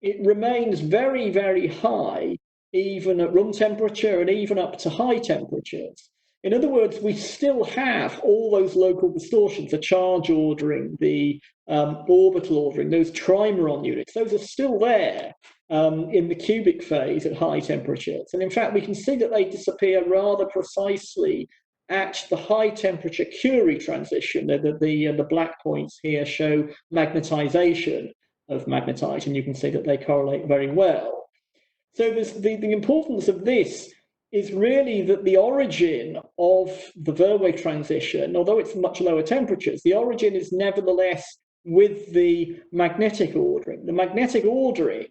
it remains very, very high, even at room temperature and even up to high temperatures. In other words, we still have all those local distortions, the charge ordering, the orbital ordering, those trimeron units, those are still there in the cubic phase at high temperatures. And in fact, we can see that they disappear rather precisely at the high temperature Curie transition. The black points here show magnetisation of magnetite, and you can see that they correlate very well. So the importance of this is really that the origin of the Verwey transition, although it's much lower temperatures, the origin is nevertheless with the magnetic ordering. The magnetic ordering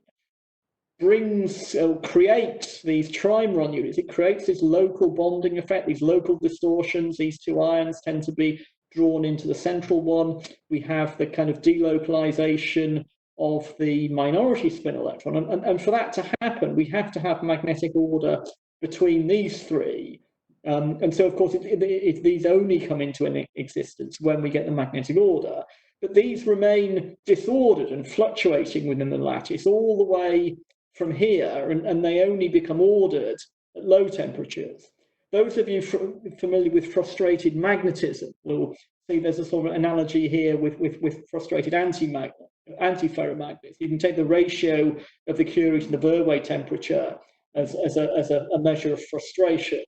creates these trimeron units. It creates this local bonding effect, these local distortions. These two ions tend to be drawn into the central one. We have the kind of delocalization of the minority spin electron. And for that to happen, we have to have magnetic order between these three. And so, of course, these only come into an existence when we get the magnetic order. But these remain disordered and fluctuating within the lattice all the way from here, and they only become ordered at low temperatures. Those of you familiar with frustrated magnetism will see there's a sort of analogy here with frustrated antiferromagnets. You can take the ratio of the Curie to the Verwey temperature as a measure of frustration.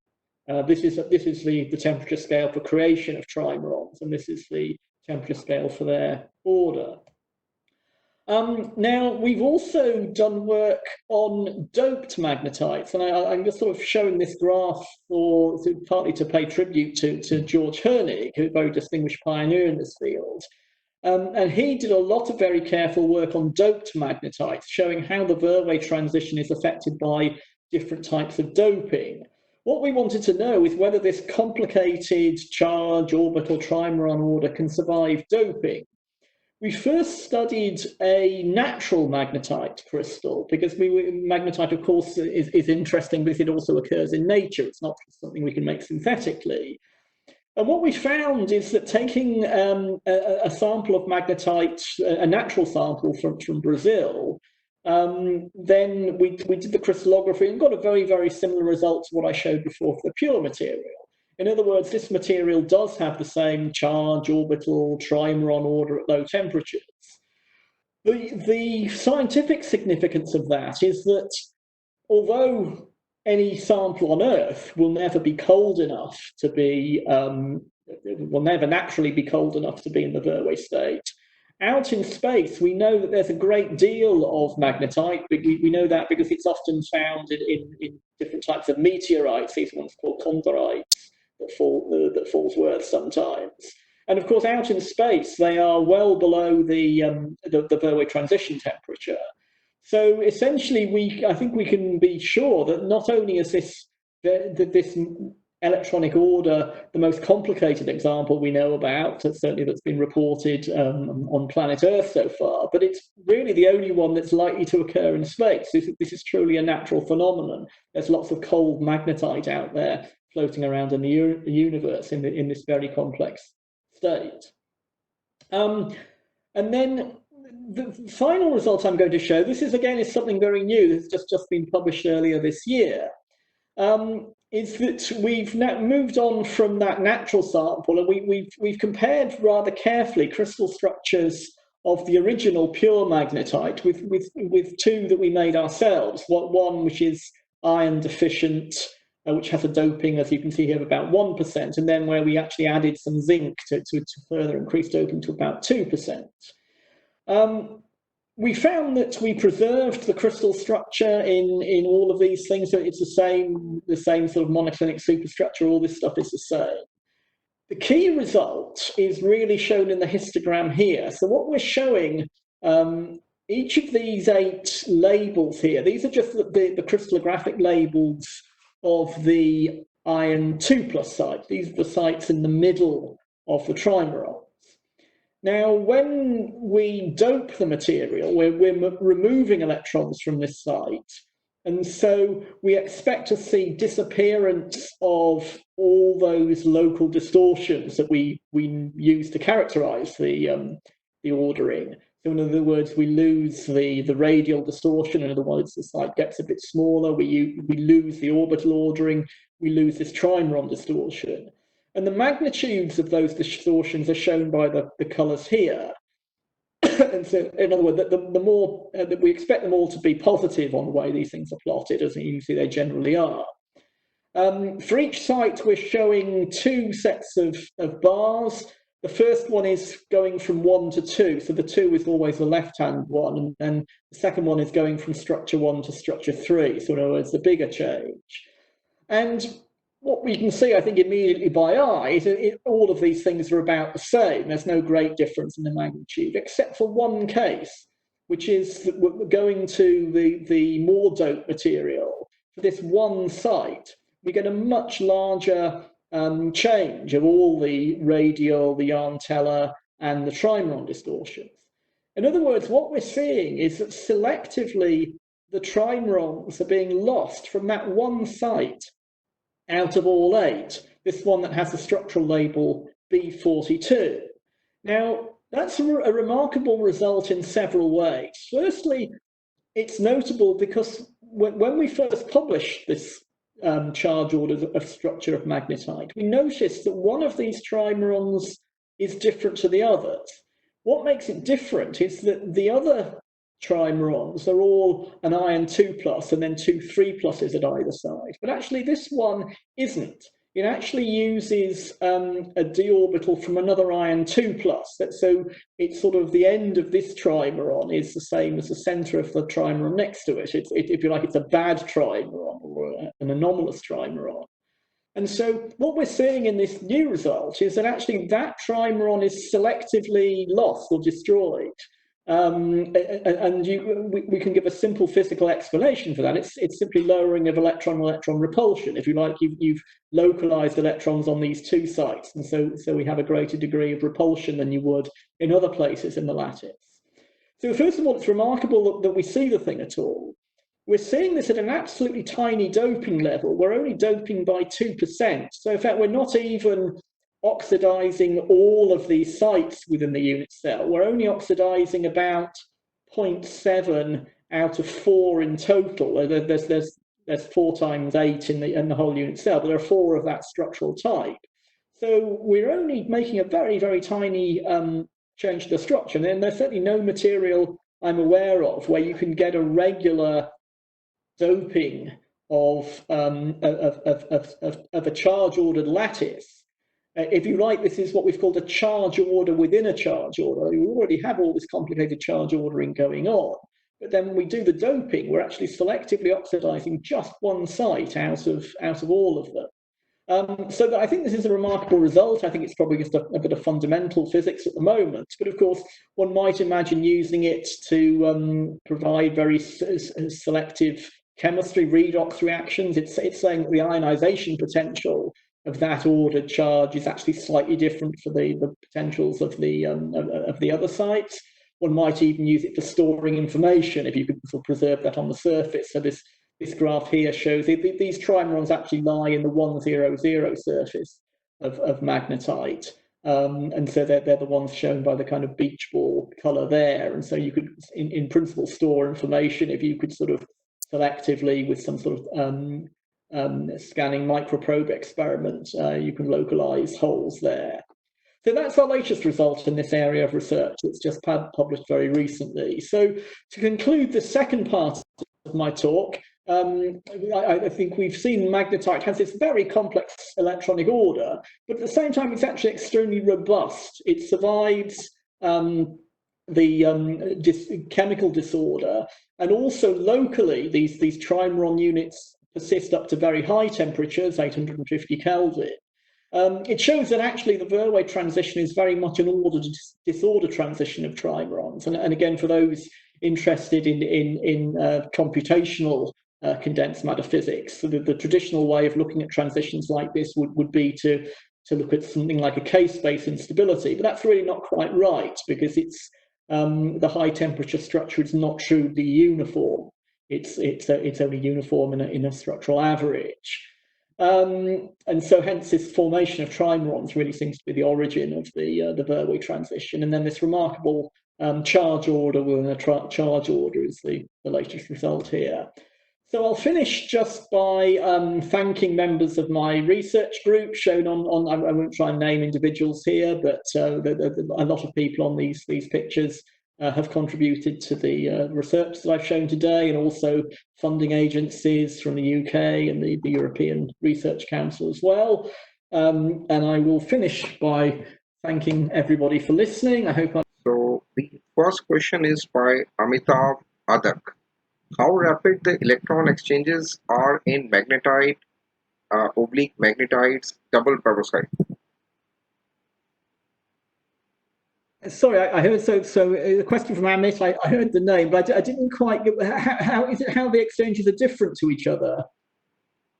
This is the temperature scale for creation of trimerons, and this is the temperature scale for their order. Now, we've also done work on doped magnetites, and I'm just sort of showing this graph partly to pay tribute to George Hernig, who's a very distinguished pioneer in this field. And he did a lot of very careful work on doped magnetites, showing how the Verwey transition is affected by different types of doping. What we wanted to know is whether this complicated charge orbital trimeron order can survive doping. We first studied a natural magnetite crystal, because magnetite, of course, is interesting because it also occurs in nature. It's not something we can make synthetically. And what we found is that taking a sample of magnetite, a natural sample from Brazil, then we did the crystallography and got a very, very similar result to what I showed before for the pure material. In other words, this material does have the same charge, orbital, trimeron order at low temperatures. The scientific significance of that is that although any sample on Earth will never be cold enough to be, will never naturally be cold enough to be in the Verwey state, out in space, we know that there's a great deal of magnetite. We know that because it's often found in different types of meteorites, these ones called chondrites, that falls to Earth sometimes. And of course, out in space, they are well below the Verwey transition temperature. So essentially, I think we can be sure that not only is this electronic order the most complicated example we know about, certainly that's been reported on planet Earth so far, but it's really the only one that's likely to occur in space. This is truly a natural phenomenon. There's lots of cold magnetite out there floating around in the universe in this very complex state. And then the final result I'm going to show, this is something very new. This has just been published earlier this year. Is that we've now moved on from that natural sample, and we've compared rather carefully crystal structures of the original pure magnetite with two that we made ourselves. One which is iron deficient, which has a doping, as you can see here, of about 1%, and then where we actually added some zinc to further increase doping to about 2%. We found that we preserved the crystal structure in all of these things, so it's the same sort of monoclinic superstructure, all this stuff is the same. The key result is really shown in the histogram here. So what we're showing, each of these 8 labels here, these are just the crystallographic labels of the iron 2+ sites. These are the sites in the middle of the trimeron. Now, when we dope the material, we're removing electrons from this site, and so we expect to see disappearance of all those local distortions that we use to characterize the ordering. So in other words, we lose the radial distortion. In other words, the site gets a bit smaller. We lose the orbital ordering. We lose this trimeron distortion. And the magnitudes of those distortions are shown by the colours here. And so, in other words, the more that we expect them all to be positive on the way these things are plotted, as you can see they generally are. For each site, we're showing two sets of bars. The first one is going from 1 to 2, so the 2 is always the left-hand one, and the second one is going from structure 1 to structure 3, so in other words, the bigger change. And what we can see, I think, immediately by eye is that all of these things are about the same. There's no great difference in the magnitude, except for one case, which is that we're going to the more doped material. For this one site, we get a much larger change of all the radial, the Yarn-Teller, and the trimeron distortions. In other words, what we're seeing is that selectively the trimerons are being lost from that one site out of all 8, this one that has the structural label B42. Now, that's a remarkable result in several ways. Firstly, it's notable because when we first published this charge order of structure of magnetite, we noticed that one of these trimerons is different to the others. What makes it different is that the other trimerons are all an iron 2+ and then 2 3+ at either side, but actually this one isn't. It actually uses a d orbital from another iron 2+. So it's sort of the end of this trimeron is the same as the center of the trimeron next to it. If you like, it's a bad trimeron or an anomalous trimeron. And so what we're seeing in this new result is that actually that trimeron is selectively lost or destroyed. We can give a simple physical explanation for that. It's simply lowering of electron-electron repulsion. If you like, you've localized electrons on these two sites, and so we have a greater degree of repulsion than you would in other places in the lattice. So first of all, it's remarkable that we see the thing at all. We're seeing this at an absolutely tiny doping level. We're only doping by 2%. So in fact, we're not even oxidizing all of these sites within the unit cell. We're only oxidizing about 0.7 out of 4 in total. There's 4 times 8 in the whole unit cell, but there are 4 of that structural type. So we're only making a very, very tiny change to the structure. And there's certainly no material I'm aware of where you can get a regular doping of a charge-ordered lattice. If you like, this is what we've called a charge order within a charge order. We already have all this complicated charge ordering going on, but then when we do the doping, we're actually selectively oxidizing just one site out of all of them. So I think this is a remarkable result. I think it's probably just a bit of fundamental physics at the moment, but of course one might imagine using it to provide very selective chemistry, redox reactions. It's saying that the ionization potential of that ordered charge is actually slightly different for the potentials of the other sites. One might even use it for storing information if you could sort of preserve that on the surface. So this graph here shows these trimerons actually lie in the 100 surface of magnetite. And so they're the ones shown by the kind of beach ball color there. And so you could, in principle, store information if you could sort of selectively, with some sort of scanning microprobe experiment, you can localize holes there. So that's our latest result in this area of research that's just published very recently. So to conclude the second part of my talk, I think we've seen magnetite has this very complex electronic order, but at the same time, it's actually extremely robust. It survives the chemical disorder, and also locally, these trimeron units persist up to very high temperatures, 850 Kelvin. It shows that actually the Verwey transition is very much an order-disorder transition of trimerons. And again, for those interested in computational condensed matter physics, so the traditional way of looking at transitions like this would be to look at something like a K-space instability. But that's really not quite right, because it's the high temperature structure is not truly uniform. It's only uniform in a structural average. And so hence this formation of trimerons really seems to be the origin of the Verwey transition. And then this remarkable charge order within a charge order is the latest result here. So I'll finish just by thanking members of my research group shown on I won't try and name individuals here, but a lot of people on these pictures have contributed to the research that I've shown today, and also funding agencies from the UK and the European Research Council as well. And I will finish by thanking everybody for listening. I hope So the first question is by Amitav Adak. How rapid the electron exchanges are in magnetite, oblique magnetites, double perovskite? Sorry, I heard the question from Amit. I heard the name, but I didn't quite get how is it how the exchanges are different to each other.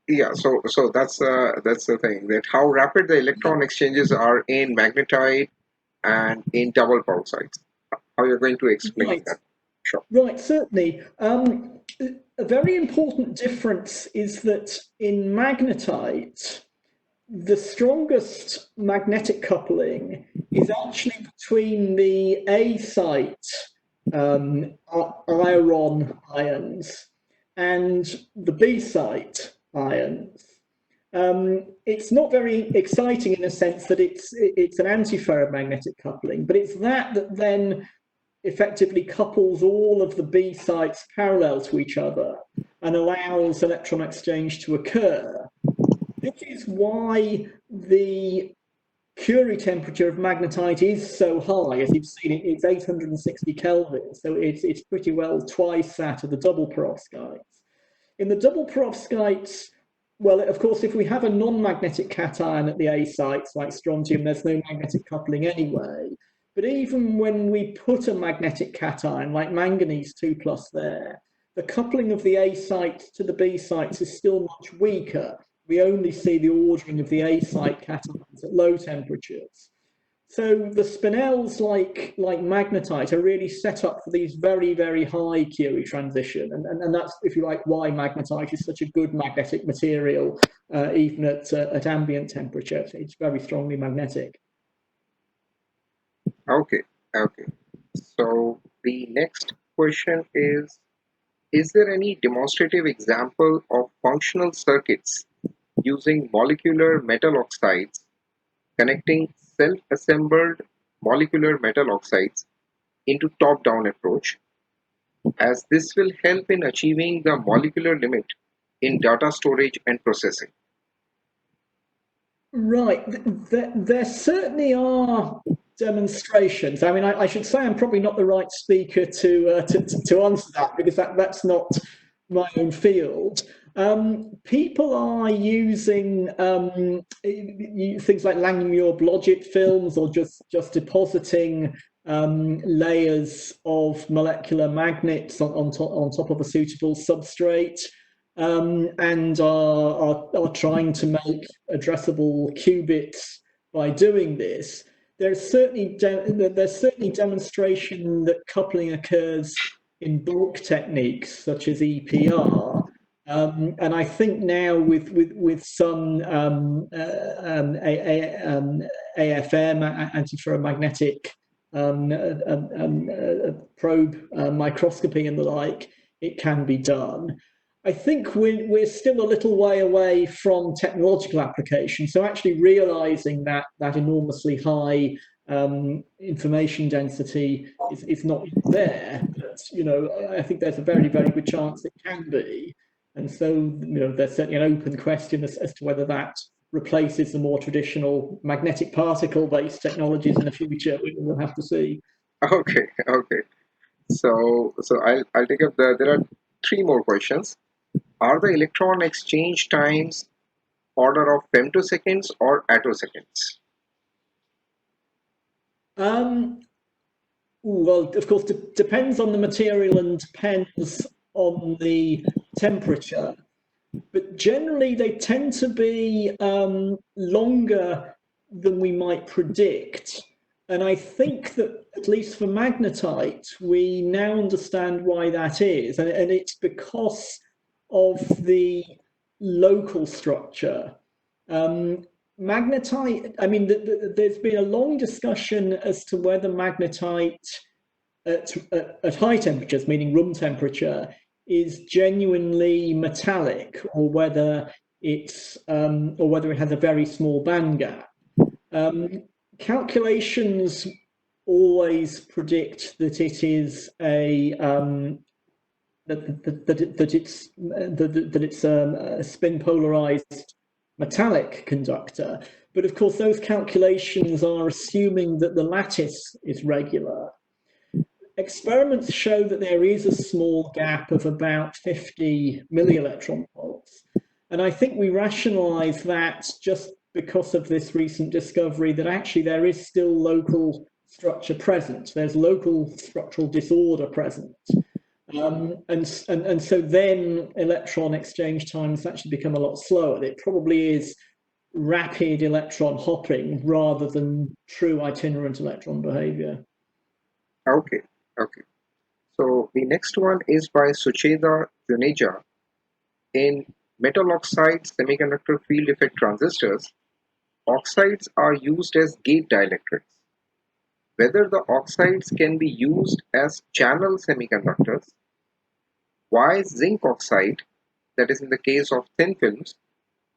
Yeah, so that's the thing, that how rapid the electron exchanges are in magnetite and in double perovskites. How you're going to explain Right, that? Sure. right, certainly. A very important difference is that in magnetite, the strongest magnetic coupling is actually between the A site iron ions and the B site ions. It's not very exciting in the sense that it's an antiferromagnetic coupling, but it's that then effectively couples all of the B sites parallel to each other and allows electron exchange to occur. This is why the Curie temperature of magnetite is so high. As you've seen, it's 860 Kelvin, so it's pretty well twice that of the double perovskites. In the double perovskites, well, of course, if we have a non-magnetic cation at the A sites, like strontium, there's no magnetic coupling anyway. But even when we put a magnetic cation, like manganese 2+ there, the coupling of the A sites to the B sites is still much weaker. We only see the ordering of the A site cations at low temperatures. So the spinels, like magnetite, are really set up for these very, very high Curie transition. And that's, if you like, why magnetite is such a good magnetic material, even at ambient temperature. It's very strongly magnetic. Okay, okay. So the next question is there any demonstrative example of functional circuits using molecular metal oxides connecting self-assembled molecular metal oxides into top-down approach, as this will help in achieving the molecular limit in data storage and processing? Right, there certainly are demonstrations. I mean, I should say I'm probably not the right speaker to answer that, because that's not my own field. People are using things like Langmuir Blodgett films, or just depositing layers of molecular magnets on top of a suitable substrate. And are trying to make addressable qubits by doing this. There's certainly demonstration that coupling occurs in bulk techniques such as EPR, and I think now with some AFM, antiferromagnetic probe microscopy and the like, it can be done. I think we're still a little way away from technological application. So actually realizing that enormously high information density is not there. But I think there's a very, very good chance it can be. And so there's certainly an open question as to whether that replaces the more traditional magnetic particle-based technologies in the future. We'll have to see. Okay, okay. So I'll take up there are three more questions. Are the electron exchange times order of femtoseconds or attoseconds? Well, of course, depends on the material and depends on the temperature. But generally, they tend to be longer than we might predict. And I think that, at least for magnetite, we now understand why that is. And it's because of the local structure. Magnetite, I mean, there's been a long discussion as to whether magnetite at high temperatures, meaning room temperature, is genuinely metallic, or whether it has a very small band gap. Calculations always predict that it is that it's a spin polarized metallic conductor. But of course, those calculations are assuming that the lattice is regular. Experiments show that there is a small gap of about 50 millielectron volts. And I think we rationalize that just because of this recent discovery that actually there is still local structure present. There's local structural disorder present. And so then electron exchange times actually become a lot slower. It probably is rapid electron hopping rather than true itinerant electron behavior. Okay, okay. So the next one is by Sucheta Juneja. In metal oxide semiconductor field effect transistors, oxides are used as gate dielectrics. Whether the oxides can be used as channel semiconductors, why zinc oxide, that is in the case of thin films,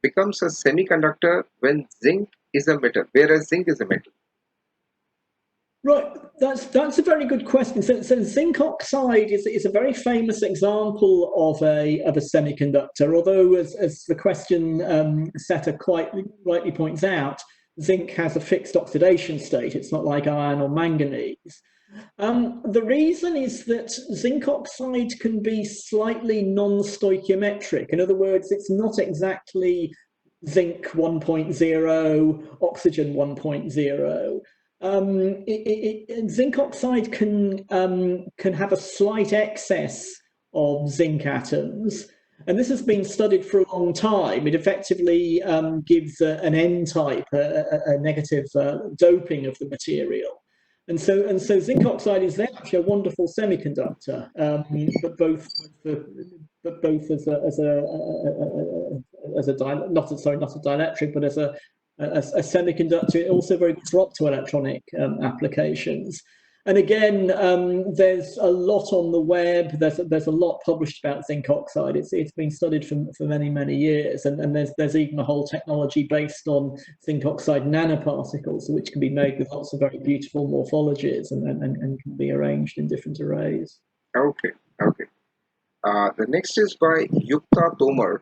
becomes a semiconductor when zinc is a metal, whereas zinc is a metal. Right, that's a very good question. So zinc oxide is a very famous example of a semiconductor. Although, as the question setter quite rightly points out, zinc has a fixed oxidation state. It's not like iron or manganese. The reason is that zinc oxide can be slightly non-stoichiometric. In other words, it's not exactly zinc 1.0, oxygen 1.0. Zinc oxide can have a slight excess of zinc atoms, and this has been studied for a long time. It effectively gives an N-type, a negative doping of the material, and so zinc oxide is then actually a wonderful semiconductor, but both as a dielectric, but as a semiconductor, also very good for optoelectronic applications. And again, there's a lot on the web. There's a lot published about zinc oxide. It's been studied for many years, and there's even a whole technology based on zinc oxide nanoparticles, which can be made with lots of very beautiful morphologies and can be arranged in different arrays. Okay, okay. The next is by Yukta Tomar.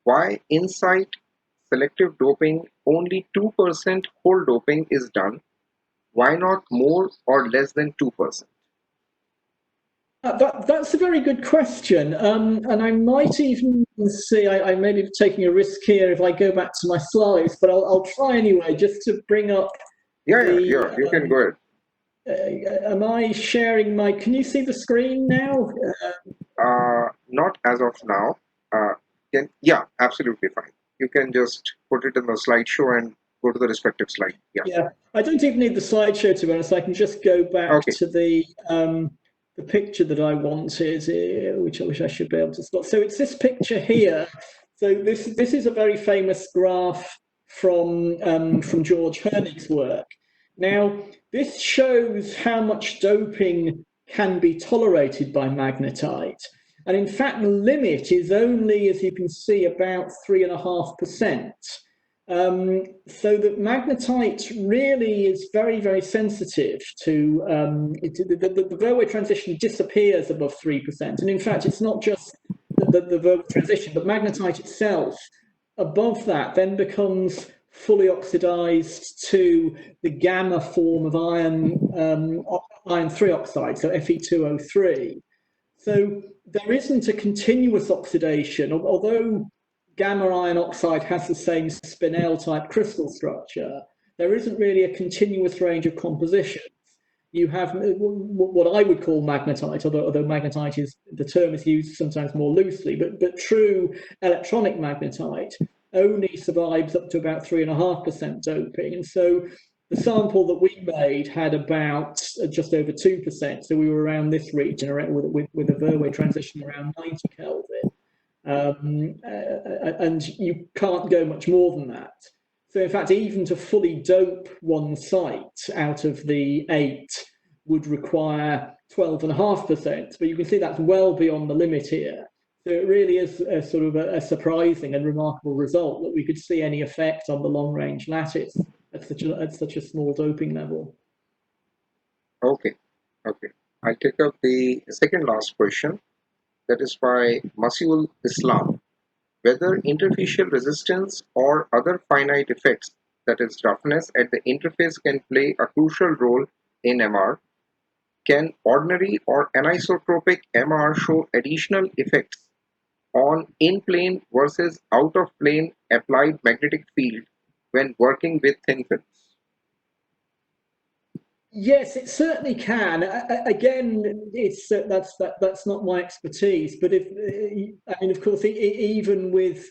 Why in site-selective doping only 2% whole doping is done? Why not more or less than 2%? That's a very good question, and I might even see, I may be taking a risk here if I go back to my slides, but I'll try anyway, just to bring up. Yeah, you can go ahead. Am I sharing my, can you see the screen now? Not as of now. Yeah, absolutely fine. You can just put it in the slideshow and go to the respective slide. Yeah, I don't even need the slideshow, to be honest. I can just go back to the picture that I wanted, which I should be able to spot. So it's this picture here. So this is a very famous graph from George Hernig's work. Now, this shows how much doping can be tolerated by magnetite. And in fact, the limit is only, as you can see, about 3.5%. So that magnetite really is very sensitive to the Verwey transition disappears above 3%. And in fact, it's not just the Verwey transition, but magnetite itself above that then becomes fully oxidized to the gamma form of iron 3 oxide, so Fe2O3. So there isn't a continuous oxidation, although gamma iron oxide has the same spinel type crystal structure. There isn't really a continuous range of compositions. You have what I would call magnetite, although magnetite is, the term is used sometimes more loosely, but true electronic magnetite only survives up to about 3.5% doping. And so the sample that we made had about just over 2%. So we were around this region with a Verwey transition around 90 Kelvin. And you can't go much more than that. So in fact, even to fully dope one site out of the 8, would require 12.5%, but you can see that's well beyond the limit here. So it really is a sort of a surprising and remarkable result that we could see any effect on the long-range lattice at such a small doping level. Okay, okay. I'll take up the second last question. That is by Masul Islam. Whether interfacial resistance or other finite effects, that is roughness at the interface, can play a crucial role in MR. Can ordinary or anisotropic MR show additional effects on in-plane versus out-of-plane applied magnetic field when working with thin films? Yes, it certainly can. Again, that's not my expertise. But if I mean, of course, even with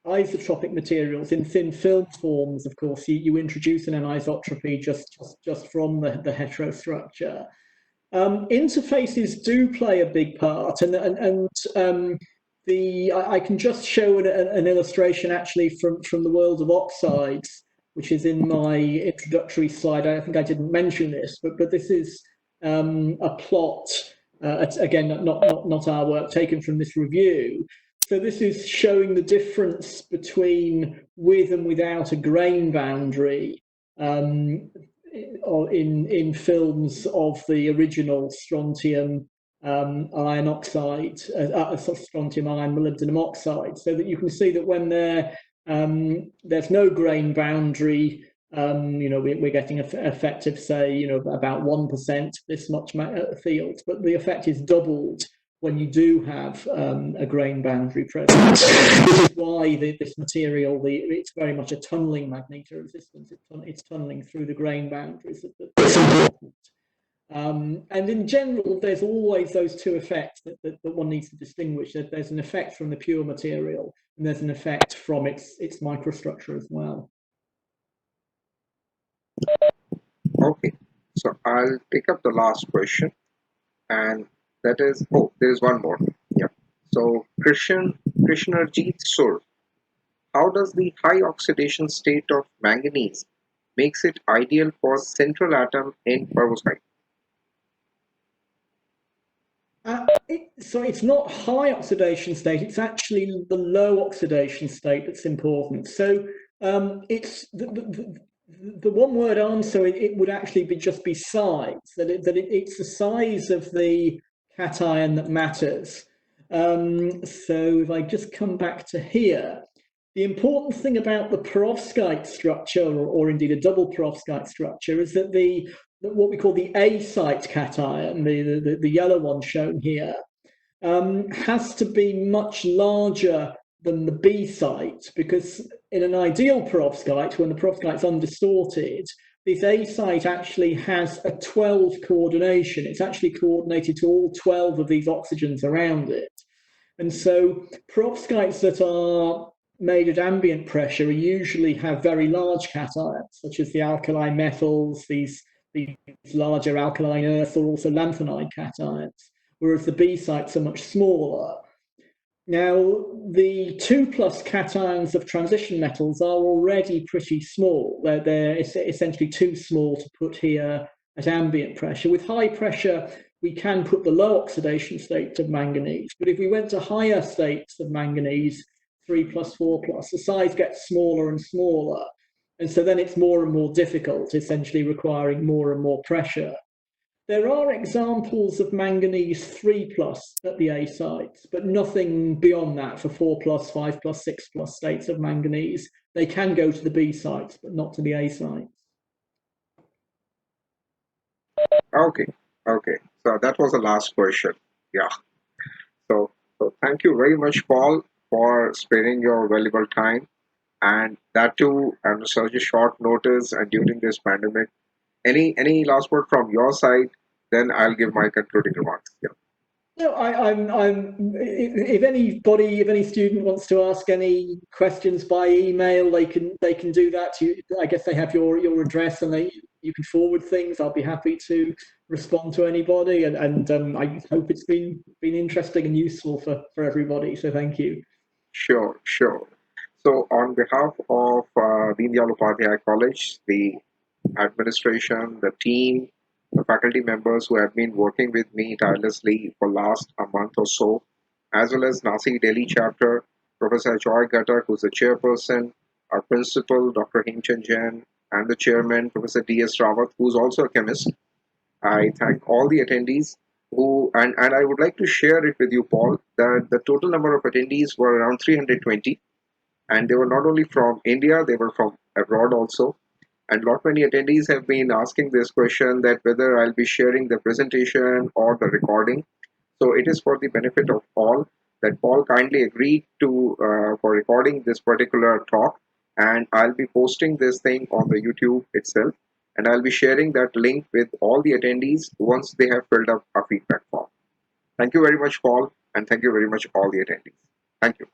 isotropic materials in thin film forms, of course, you introduce an anisotropy just from the heterostructure. Interfaces do play a big part, and I can just show an illustration actually from the world of oxides, which is in my introductory slide. I think I didn't mention this, but this is a plot. Again, not our work, taken from this review. So this is showing the difference between with and without a grain boundary in films of the original strontium iron oxide, strontium iron molybdenum oxide, so that you can see that when there's no grain boundary, we're getting an effect of, say, about 1% this much field, but the effect is doubled when you do have a grain boundary present. This is why this material, it's very much a tunneling magneto resistance. It's tunneling through the grain boundaries. And in general, there's always those two effects that one needs to distinguish. That there's an effect from the pure material, and there's an effect from its microstructure as well. Okay, so I'll pick up the last question, and that is, oh, there is one more. Yeah. So Krishnarjeet Sur, how does the high oxidation state of manganese makes it ideal for central atom in perovskite? So it's not high oxidation state, it's actually the low oxidation state that's important. So it's the one word answer, it would actually just be size, it's the size of the cation that matters. So if I just come back to here, the important thing about the perovskite structure, or indeed a double perovskite structure, is that what we call the A site cation, the yellow one shown here, has to be much larger than the B site, because in an ideal perovskite, when the perovskite's undistorted, this A site actually has a 12 coordination. It's actually coordinated to all 12 of these oxygens around it. And so perovskites that are made at ambient pressure usually have very large cations, such as the alkali metals, these larger alkaline earths, or also lanthanide cations, whereas the B sites are much smaller. Now, the 2+ cations of transition metals are already pretty small. They're essentially too small to put here at ambient pressure. With high pressure, we can put the low oxidation states of manganese, but if we went to higher states of manganese, 3+, 4+, the size gets smaller and smaller. And so then it's more and more difficult, essentially requiring more and more pressure. There are examples of manganese 3+ at the A sites, but nothing beyond that for 4+, 5+, 6+ states of manganese. They can go to the B sites, but not to the A sites. Okay, okay. So that was the last question. Yeah. So thank you very much, Paul, for sparing your valuable time, and that too on such a short notice and during this pandemic. Any last word from your side? Then I'll give my concluding remarks. Yeah. No, if any student wants to ask any questions by email, they can do that. I guess they have your address, and you can forward things. I'll be happy to respond to anybody, and I hope it's been interesting and useful for everybody. So thank you. Sure, sure. So on behalf of Deen Dayal Upadhyaya College, the administration, the team, the faculty members who have been working with me tirelessly for last a month or so, as well as NASI Delhi chapter, Professor Joy Ghatak, who's the chairperson, our principal, Dr. Himchan Jain, and the chairman, Professor D.S. Rawat, who's also a chemist. I thank all the attendees and I would like to share it with you, Paul, that the total number of attendees were around 320, and they were not only from India, they were from abroad also. And lot many attendees have been asking this question that whether I'll be sharing the presentation or the recording. So it is for the benefit of all that Paul kindly agreed to for recording this particular talk, and I'll be posting this thing on the YouTube itself, and I'll be sharing that link with all the attendees once they have filled up a feedback form. Thank you very much, Paul, and thank you very much all the attendees. Thank you.